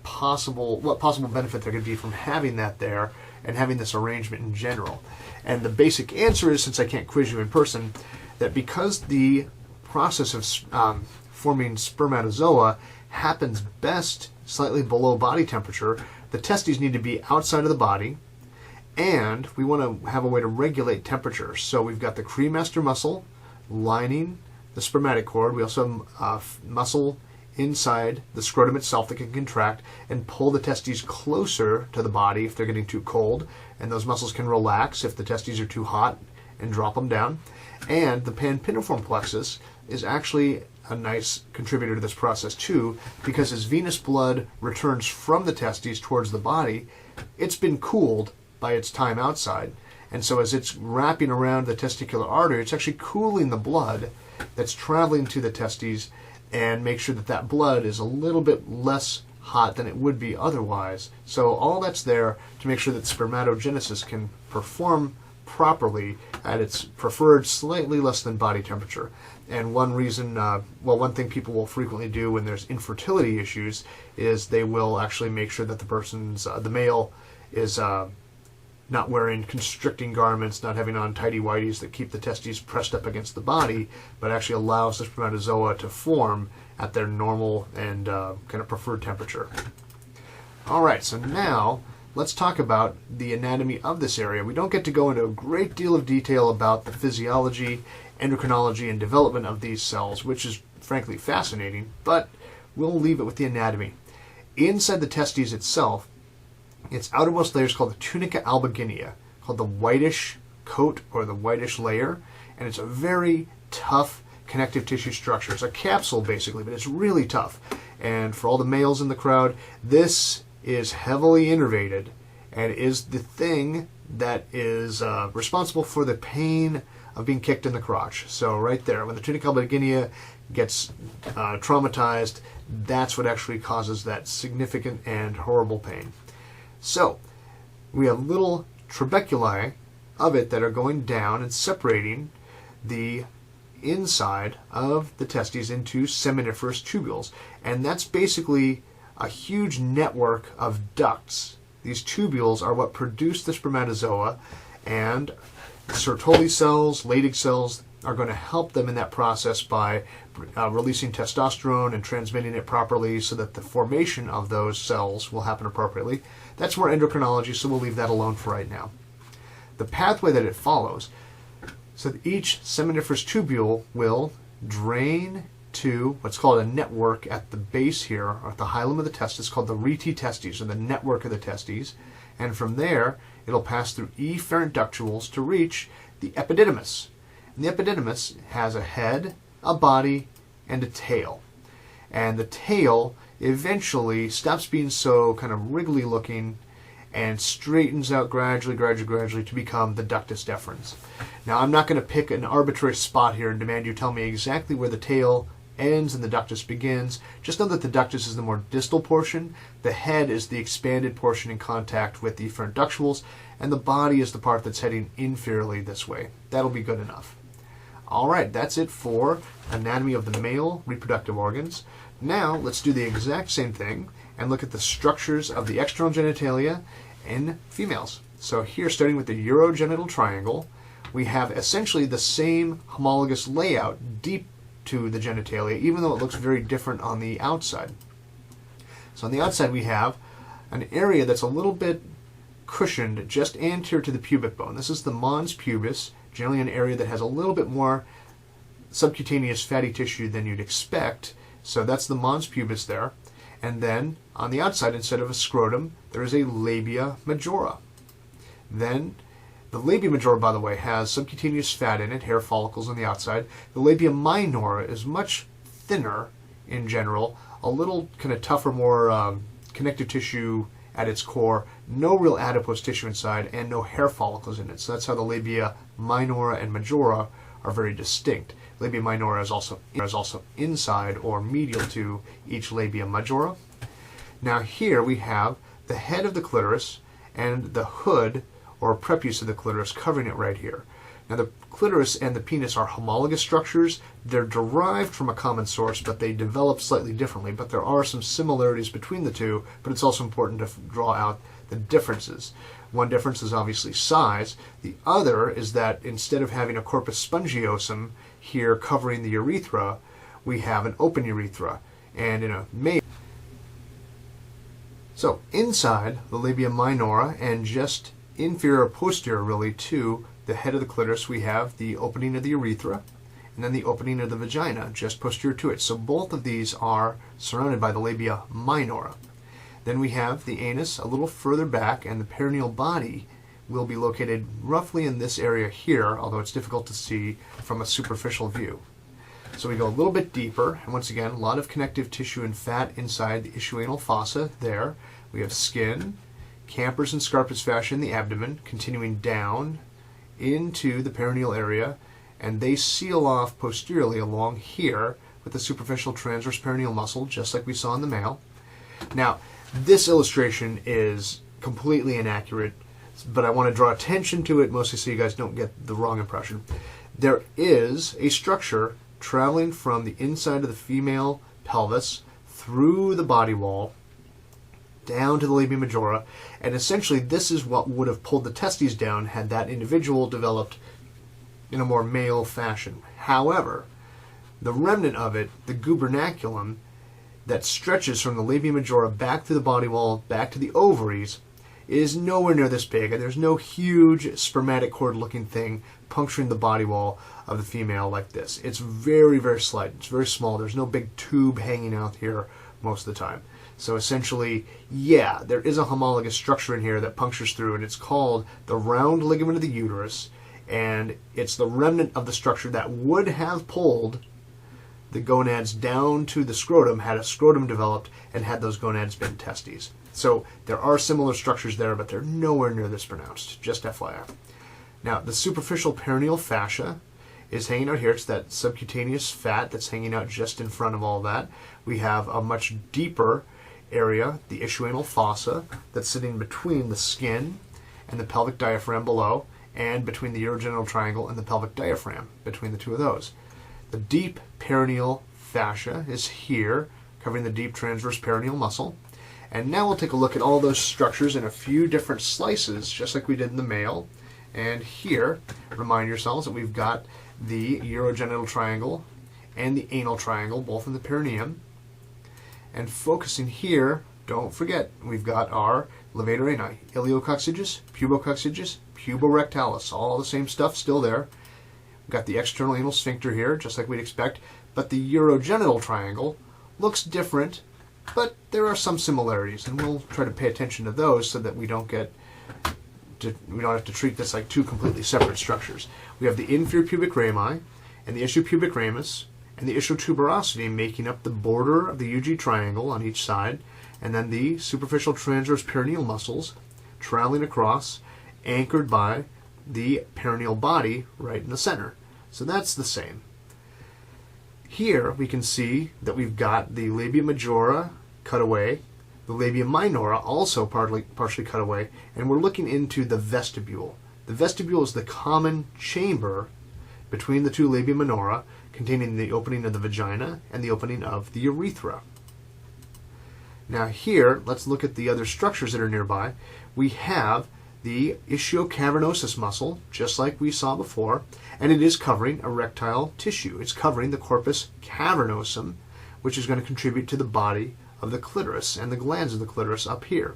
possible benefit there could be from having that there and having this arrangement in general. And the basic answer is, since I can't quiz you in person, that because the process of forming spermatozoa happens best slightly below body temperature, the testes need to be outside of the body, and we want to have a way to regulate temperature. So we've got the cremaster muscle lining the spermatic cord. We also have muscle inside the scrotum itself that can contract and pull the testes closer to the body if they're getting too cold, and those muscles can relax if the testes are too hot and drop them down. And the pampiniform plexus is actually a nice contributor to this process too, because as venous blood returns from the testes towards the body, it's been cooled by its time outside, and so as it's wrapping around the testicular artery, it's actually cooling the blood that's traveling to the testes, and make sure that that blood is a little bit less hot than it would be otherwise. So all that's there to make sure that spermatogenesis can perform properly at its preferred slightly less than body temperature. And one reason, one thing people will frequently do when there's infertility issues is they will actually make sure that the male is not wearing constricting garments, not having on tighty whities that keep the testes pressed up against the body, but actually allows the spermatozoa to form at their normal and kind of preferred temperature. All right, so now let's talk about the anatomy of this area. We don't get to go into a great deal of detail about the physiology, endocrinology, and development of these cells, which is frankly fascinating, but we'll leave it with the anatomy. Inside the testes itself, its outermost layer is called the tunica albuginea, called the whitish coat or the whitish layer, and it's a very tough connective tissue structure. It's a capsule basically, but it's really tough. And for all the males in the crowd, this is heavily innervated and is the thing that is responsible for the pain of being kicked in the crotch. So right there, when the tunica albuginea gets traumatized, that's what actually causes that significant and horrible pain. So we have little trabeculae of it that are going down and separating the inside of the testes into seminiferous tubules. And that's basically a huge network of ducts. These tubules are what produce the spermatozoa, and Sertoli cells, Leydig cells, are going to help them in that process by releasing testosterone and transmitting it properly so that the formation of those cells will happen appropriately. That's more endocrinology, so we'll leave that alone for right now. The pathway that it follows, so that each seminiferous tubule will drain to what's called a network at the base here, or at the hilum of the testis, called the rete testes, or the network of the testes, and from there it'll pass through efferent ductules to reach the epididymis. And the epididymis has a head, a body, and a tail. And the tail eventually stops being so kind of wriggly looking and straightens out gradually to become the ductus deferens. Now I'm not going to pick an arbitrary spot here and demand you tell me exactly where the tail ends and the ductus begins. Just know that the ductus is the more distal portion, the head is the expanded portion in contact with the efferent ductules, and the body is the part that's heading inferiorly this way. That'll be good enough. Alright, that's it for anatomy of the male reproductive organs. Now let's do the exact same thing and look at the structures of the external genitalia in females. So here, starting with the urogenital triangle, we have essentially the same homologous layout deep to the genitalia, even though it looks very different on the outside. So on the outside we have an area that's a little bit cushioned just anterior to the pubic bone. This is the mons pubis, generally an area that has a little bit more subcutaneous fatty tissue than you'd expect. So that's the mons pubis there. And then on the outside, instead of a scrotum, there is a labia majora. Then the labia majora, by the way, has subcutaneous fat in it, hair follicles on the outside. The labia minora is much thinner in general, a little kind of tougher, more connective tissue at its core, no real adipose tissue inside, and no hair follicles in it. So that's how the labia minora and majora are very distinct. Labia minora is also inside or medial to each labia majora. Now here we have the head of the clitoris and the hood or prepuce of the clitoris covering it right here. Now the clitoris and the penis are homologous structures. They're derived from a common source, but they develop slightly differently. But there are some similarities between the two, but it's also important to draw out the differences. One difference is obviously size. The other is that instead of having a corpus spongiosum here covering the urethra, we have an open urethra. And in a male, so inside the labia minora and just inferior or posterior really to the head of the clitoris, we have the opening of the urethra and then the opening of the vagina just posterior to it. So both of these are surrounded by the labia minora. Then we have the anus a little further back, and the perineal body will be located roughly in this area here, although it's difficult to see from a superficial view. So we go a little bit deeper, and once again, a lot of connective tissue and fat inside the ischianal fossa there. We have skin, campers and scarpus fascia in the abdomen, continuing down into the perineal area, and they seal off posteriorly along here with the superficial transverse perineal muscle, just like we saw in the male. Now, this illustration is completely inaccurate, but I want to draw attention to it mostly so you guys don't get the wrong impression. There is a structure traveling from the inside of the female pelvis through the body wall down to the labia majora, and essentially this is what would have pulled the testes down had that individual developed in a more male fashion. However, the remnant of it, the gubernaculum, that stretches from the labia majora back to the body wall, back to the ovaries, is nowhere near this big, and there's no huge spermatic cord-looking thing puncturing the body wall of the female like this. It's very, very slight. It's very small. There's no big tube hanging out here most of the time. So essentially, yeah, there is a homologous structure in here that punctures through, and it's called the round ligament of the uterus, and it's the remnant of the structure that would have pulled the gonads down to the scrotum had a scrotum developed and had those gonads been testes. So there are similar structures there, but they're nowhere near this pronounced, just FYI. Now, the superficial perineal fascia is hanging out here. It's that subcutaneous fat that's hanging out just in front of all that. We have a much deeper area, the ischianal fossa, that's sitting between the skin and the pelvic diaphragm below, and between the urogenital triangle and the pelvic diaphragm, between the two of those. The deep perineal fascia is here, covering the deep transverse perineal muscle. And now we'll take a look at all those structures in a few different slices, just like we did in the male. And here, remind yourselves that we've got the urogenital triangle and the anal triangle, both in the perineum. And focusing here, don't forget, we've got our levator ani, iliococcygis, pubococcygis, puborectalis, all the same stuff still there. We've got the external anal sphincter here, just like we'd expect, but the urogenital triangle looks different, but there are some similarities, and we'll try to pay attention to those so that we don't have to treat this like two completely separate structures. We have the inferior pubic rami and the ischopubic ramus and the ischotuberosity making up the border of the UG triangle on each side, and then the superficial transverse perineal muscles traveling across, anchored by the perineal body right in the center. So that's the same. Here we can see that we've got the labia majora cut away, the labia minora also partially cut away, and we're looking into the vestibule. The vestibule is the common chamber between the two labia minora, containing the opening of the vagina and the opening of the urethra. Now here, let's look at the other structures that are nearby. We have the ischiocavernosus muscle, just like we saw before, and it is covering erectile tissue. It's covering the corpus cavernosum, which is going to contribute to the body of the clitoris and the glands of the clitoris up here.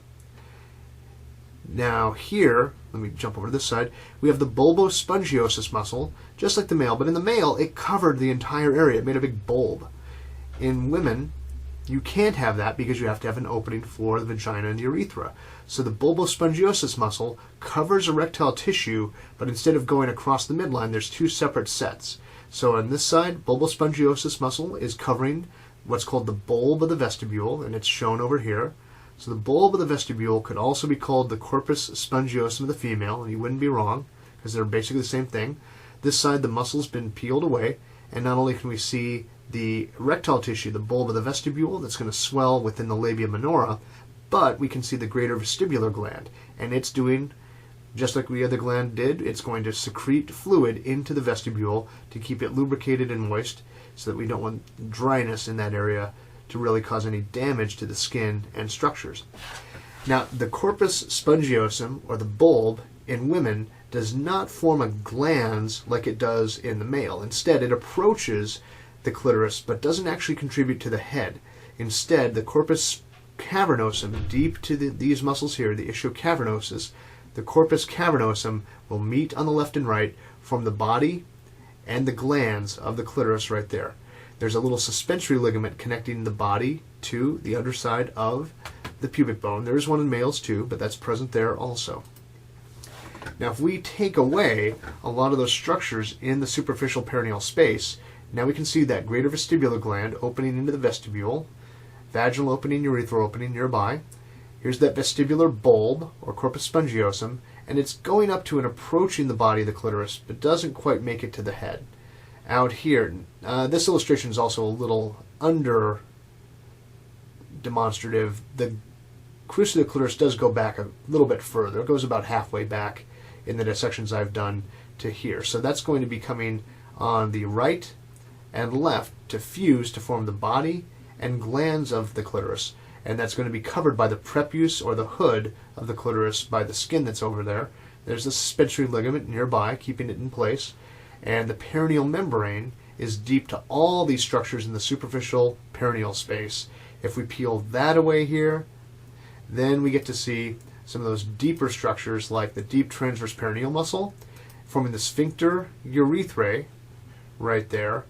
Now here, let me jump over to this side, we have the bulbospongiosus muscle, just like the male, but in the male it covered the entire area. It made a big bulb. In women, you can't have that because you have to have an opening for the vagina and the urethra. So the bulbospongiosus muscle covers erectile tissue, but instead of going across the midline, there's two separate sets. So on this side, bulbospongiosus muscle is covering what's called the bulb of the vestibule, and it's shown over here. So the bulb of the vestibule could also be called the corpus spongiosum of the female, and you wouldn't be wrong, because they're basically the same thing. This side, the muscle's been peeled away, and not only can we see the erectile tissue, the bulb of the vestibule, that's going to swell within the labia minora, but we can see the greater vestibular gland, and it's doing just like the other gland did. It's going to secrete fluid into the vestibule to keep it lubricated and moist, so that we don't want dryness in that area to really cause any damage to the skin and structures. Now, the corpus spongiosum, or the bulb, in women does not form a glans like it does in the male. Instead, it approaches the clitoris but doesn't actually contribute to the head. Instead, the corpus cavernosum, deep to these muscles here, the ischiocavernosus, the corpus cavernosum will meet on the left and right, form the body and the glands of the clitoris right there. There's a little suspensory ligament connecting the body to the underside of the pubic bone. There is one in males too, but that's present there also. Now, if we take away a lot of those structures in the superficial perineal space, now we can see that greater vestibular gland opening into the vestibule, vaginal opening, urethral opening nearby. Here's that vestibular bulb, or corpus spongiosum, and it's going up to and approaching the body of the clitoris, but doesn't quite make it to the head. Out here, this illustration is also a little under demonstrative. The crucis of the clitoris does go back a little bit further. It goes about halfway back in the dissections I've done to here. So that's going to be coming on the right and left to fuse to form the body and glands of the clitoris. And that's going to be covered by the prepuce, or the hood of the clitoris, by the skin that's over there. There's a suspensory ligament nearby keeping it in place. And the perineal membrane is deep to all these structures in the superficial perineal space. If we peel that away here, then we get to see some of those deeper structures like the deep transverse perineal muscle, forming the sphincter urethrae right there,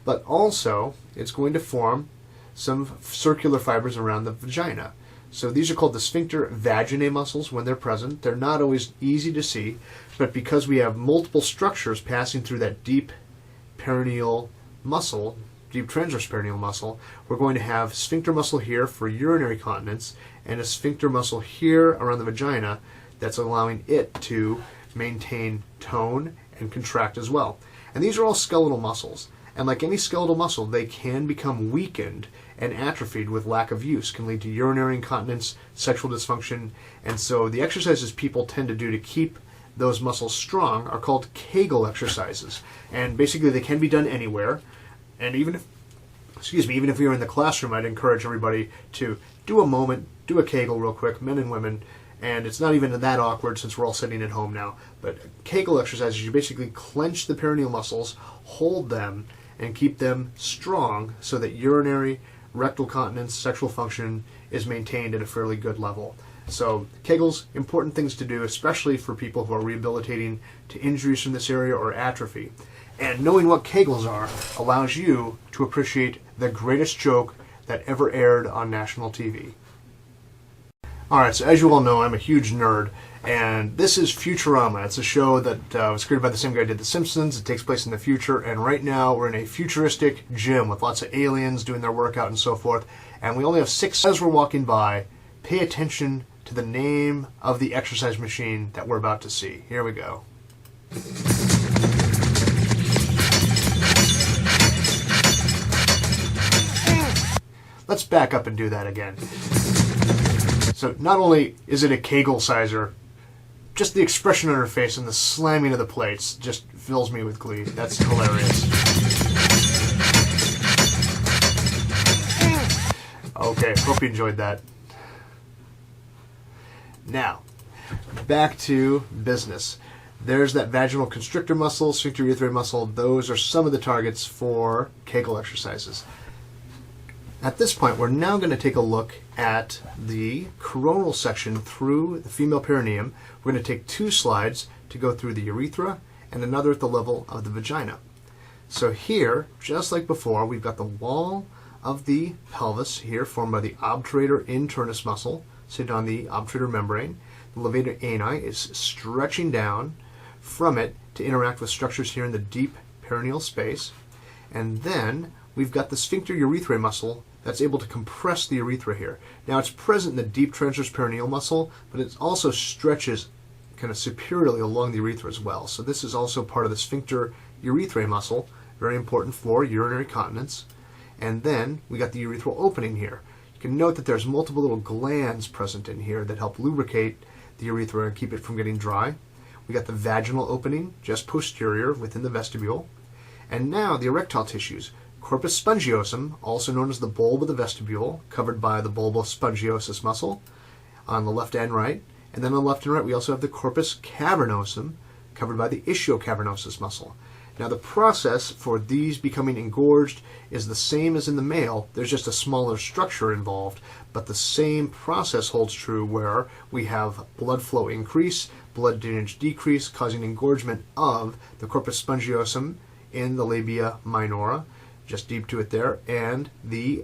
but also it's going to form some circular fibers around the vagina. So these are called the sphincter vaginae muscles when they're present. They're not always easy to see, but because we have multiple structures passing through that deep perineal muscle, deep transverse perineal muscle, we're going to have sphincter muscle here for urinary continence and a sphincter muscle here around the vagina that's allowing it to maintain tone and contract as well. And these are all skeletal muscles. And like any skeletal muscle, they can become weakened and atrophied with lack of use, can lead to urinary incontinence, sexual dysfunction. And so the exercises people tend to do to keep those muscles strong are called Kegel exercises. And basically they can be done anywhere. And even if you're in the classroom, I'd encourage everybody to do a Kegel real quick, men and women. And it's not even that awkward since we're all sitting at home now. But Kegel exercises, you basically clench the perineal muscles, hold them, and keep them strong so that urinary, rectal continence, sexual function is maintained at a fairly good level. So Kegels, important things to do, especially for people who are rehabilitating to injuries from this area or atrophy. And knowing what Kegels are allows you to appreciate the greatest joke that ever aired on national TV. Alright, so as you all know, I'm a huge nerd, and this is Futurama. It's a show that was created by the same guy who did The Simpsons. It takes place in the future, and right now we're in a futuristic gym with lots of aliens doing their workout and so forth, and we only have 6. As we're walking by, pay attention to the name of the exercise machine that we're about to see. Here we go. Let's back up and do that again. So not only is it a Kegel sizer, just the expression on her face and the slamming of the plates just fills me with glee. That's hilarious. Okay, hope you enjoyed that. Now, back to business. There's that vaginal constrictor muscle, sphincter urethrae muscle. Those are some of the targets for Kegel exercises. At this point, we're now going to take a look at the coronal section through the female perineum. We're going to take 2 slides to go through the urethra and another at the level of the vagina. So here, just like before, we've got the wall of the pelvis here formed by the obturator internus muscle sitting on the obturator membrane. The levator ani is stretching down from it to interact with structures here in the deep perineal space. And then we've got the sphincter urethrae muscle that's able to compress the urethra here. Now it's present in the deep transverse perineal muscle, but it also stretches kind of superiorly along the urethra as well. So this is also part of the sphincter urethrae muscle, very important for urinary continence. And then we got the urethral opening here. You can note that there's multiple little glands present in here that help lubricate the urethra and keep it from getting dry. We got the vaginal opening just posterior within the vestibule. And now the erectile tissues. Corpus spongiosum, also known as the bulb of the vestibule, covered by the bulbospongiosus muscle on the left and right. And then on the left and right, we also have the corpus cavernosum, covered by the ischiocavernosus muscle. Now, the process for these becoming engorged is the same as in the male. There's just a smaller structure involved, but the same process holds true where we have blood flow increase, blood drainage decrease, causing engorgement of the corpus spongiosum in the labia minora, just deep to it there, and the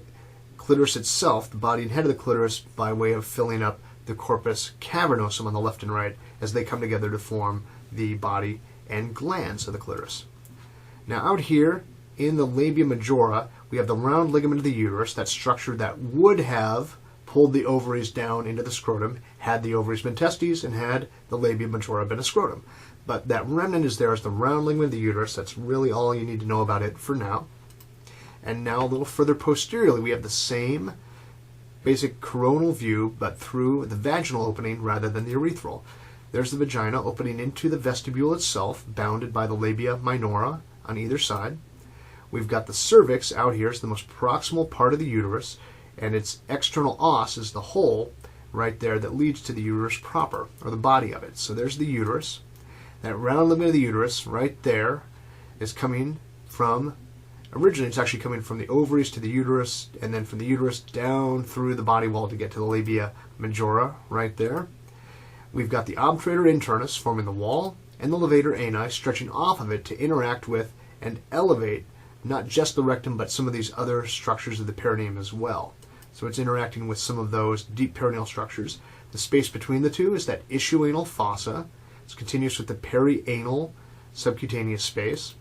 clitoris itself, the body and head of the clitoris, by way of filling up the corpus cavernosum on the left and right as they come together to form the body and glands of the clitoris. Now out here in the labia majora, we have the round ligament of the uterus, that structure that would have pulled the ovaries down into the scrotum had the ovaries been testes and had the labia majora been a scrotum. But that remnant is there as the round ligament of the uterus. That's really all you need to know about it for now. And now a little further posteriorly, we have the same basic coronal view, but through the vaginal opening rather than the urethral. There's the vagina opening into the vestibule itself, bounded by the labia minora on either side. We've got the cervix out here. It's the most proximal part of the uterus, and its external os is the hole right there that leads to the uterus proper, or the body of it. So there's the uterus. That round ligament of the uterus right there is coming from, originally it's actually coming from the ovaries to the uterus, and then from the uterus down through the body wall to get to the labia majora right there. We've got the obturator internus forming the wall, and the levator ani stretching off of it to interact with and elevate not just the rectum, but some of these other structures of the perineum as well. So it's interacting with some of those deep perineal structures. The space between the two is that ischioanal fossa. It's continuous with the perianal subcutaneous space.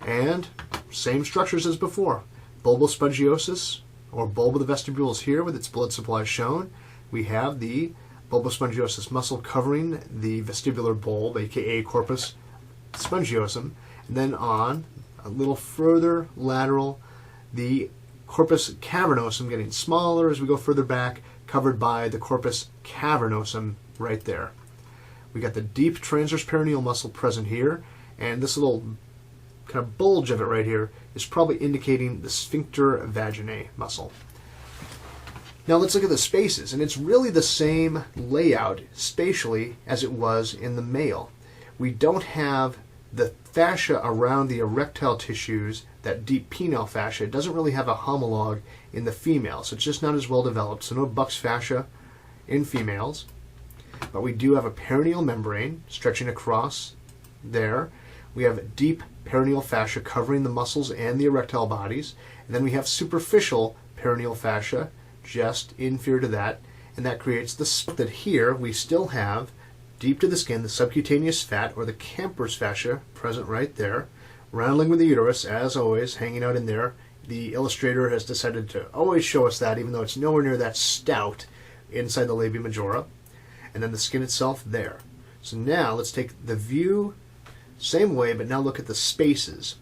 And same structures as before. Bulbospongiosis, or bulb of the vestibule, is here with its blood supply shown. We have the bulbospongiosus muscle covering the vestibular bulb, aka corpus spongiosum. And then on a little further lateral, the corpus cavernosum getting smaller as we go further back, covered by the corpus cavernosum right there. We got the deep transverse perineal muscle present here, and this little kind of bulge of it right here is probably indicating the sphincter vaginae muscle. Now let's look at the spaces, and it's really the same layout spatially as it was in the male. We don't have the fascia around the erectile tissues, that deep penile fascia. It doesn't really have a homologue in the female, so it's just not as well developed. So no Buck's fascia in females. But we do have a perineal membrane stretching across there. We have deep perineal fascia covering the muscles and the erectile bodies. And then we have superficial perineal fascia just inferior to that. And that creates the split that here we still have deep to the skin, the subcutaneous fat, or the Camper's fascia, present right there. Round ligament of the uterus, as always, hanging out in there. The illustrator has decided to always show us that, even though it's nowhere near that stout inside the labia majora. And then the skin itself there. So now let's take the view, same way, but now look at the spaces.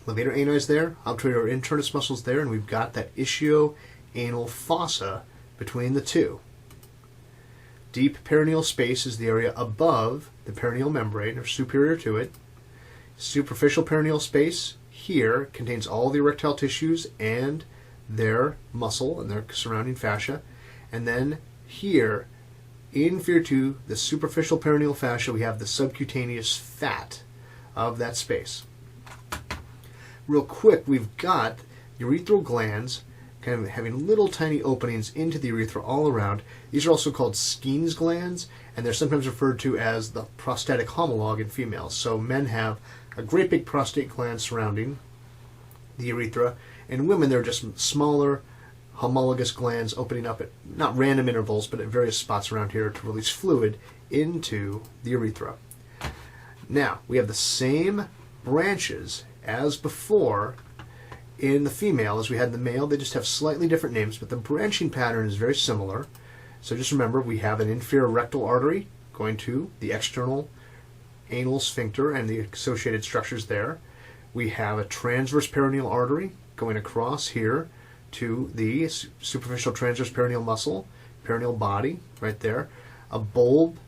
Levator ani is there, obturator internus muscles there, and we've got that ischioanal fossa between the two. Deep perineal space is the area above the perineal membrane, or superior to it. Superficial perineal space here contains all the erectile tissues and their muscle and their surrounding fascia. And then here inferior to the superficial perineal fascia, we have the subcutaneous fat of that space. Real quick, we've got urethral glands kind of having little tiny openings into the urethra all around. These are also called Skene's glands, and they're sometimes referred to as the prostatic homologue in females. So men have a great big prostate gland surrounding the urethra. In women, they're just smaller homologous glands opening up at not random intervals, but at various spots around here to release fluid into the urethra. Now, we have the same branches as before in the female as we had in the male. They just have slightly different names, but the branching pattern is very similar. So just remember, we have an inferior rectal artery going to the external anal sphincter and the associated structures there. We have a transverse perineal artery going across here to the superficial transverse perineal muscle, perineal body, right there. A bulb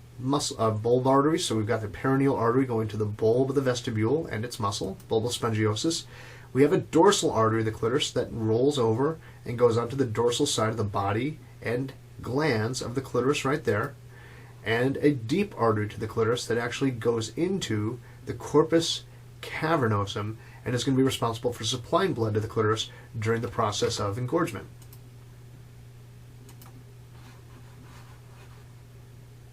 artery, so we've got the perineal artery going to the bulb of the vestibule and its muscle, bulbal spongiosus. We have a dorsal artery of the clitoris that rolls over and goes onto the dorsal side of the body and glands of the clitoris right there, and a deep artery to the clitoris that actually goes into the corpus cavernosum and is going to be responsible for supplying blood to the clitoris during the process of engorgement.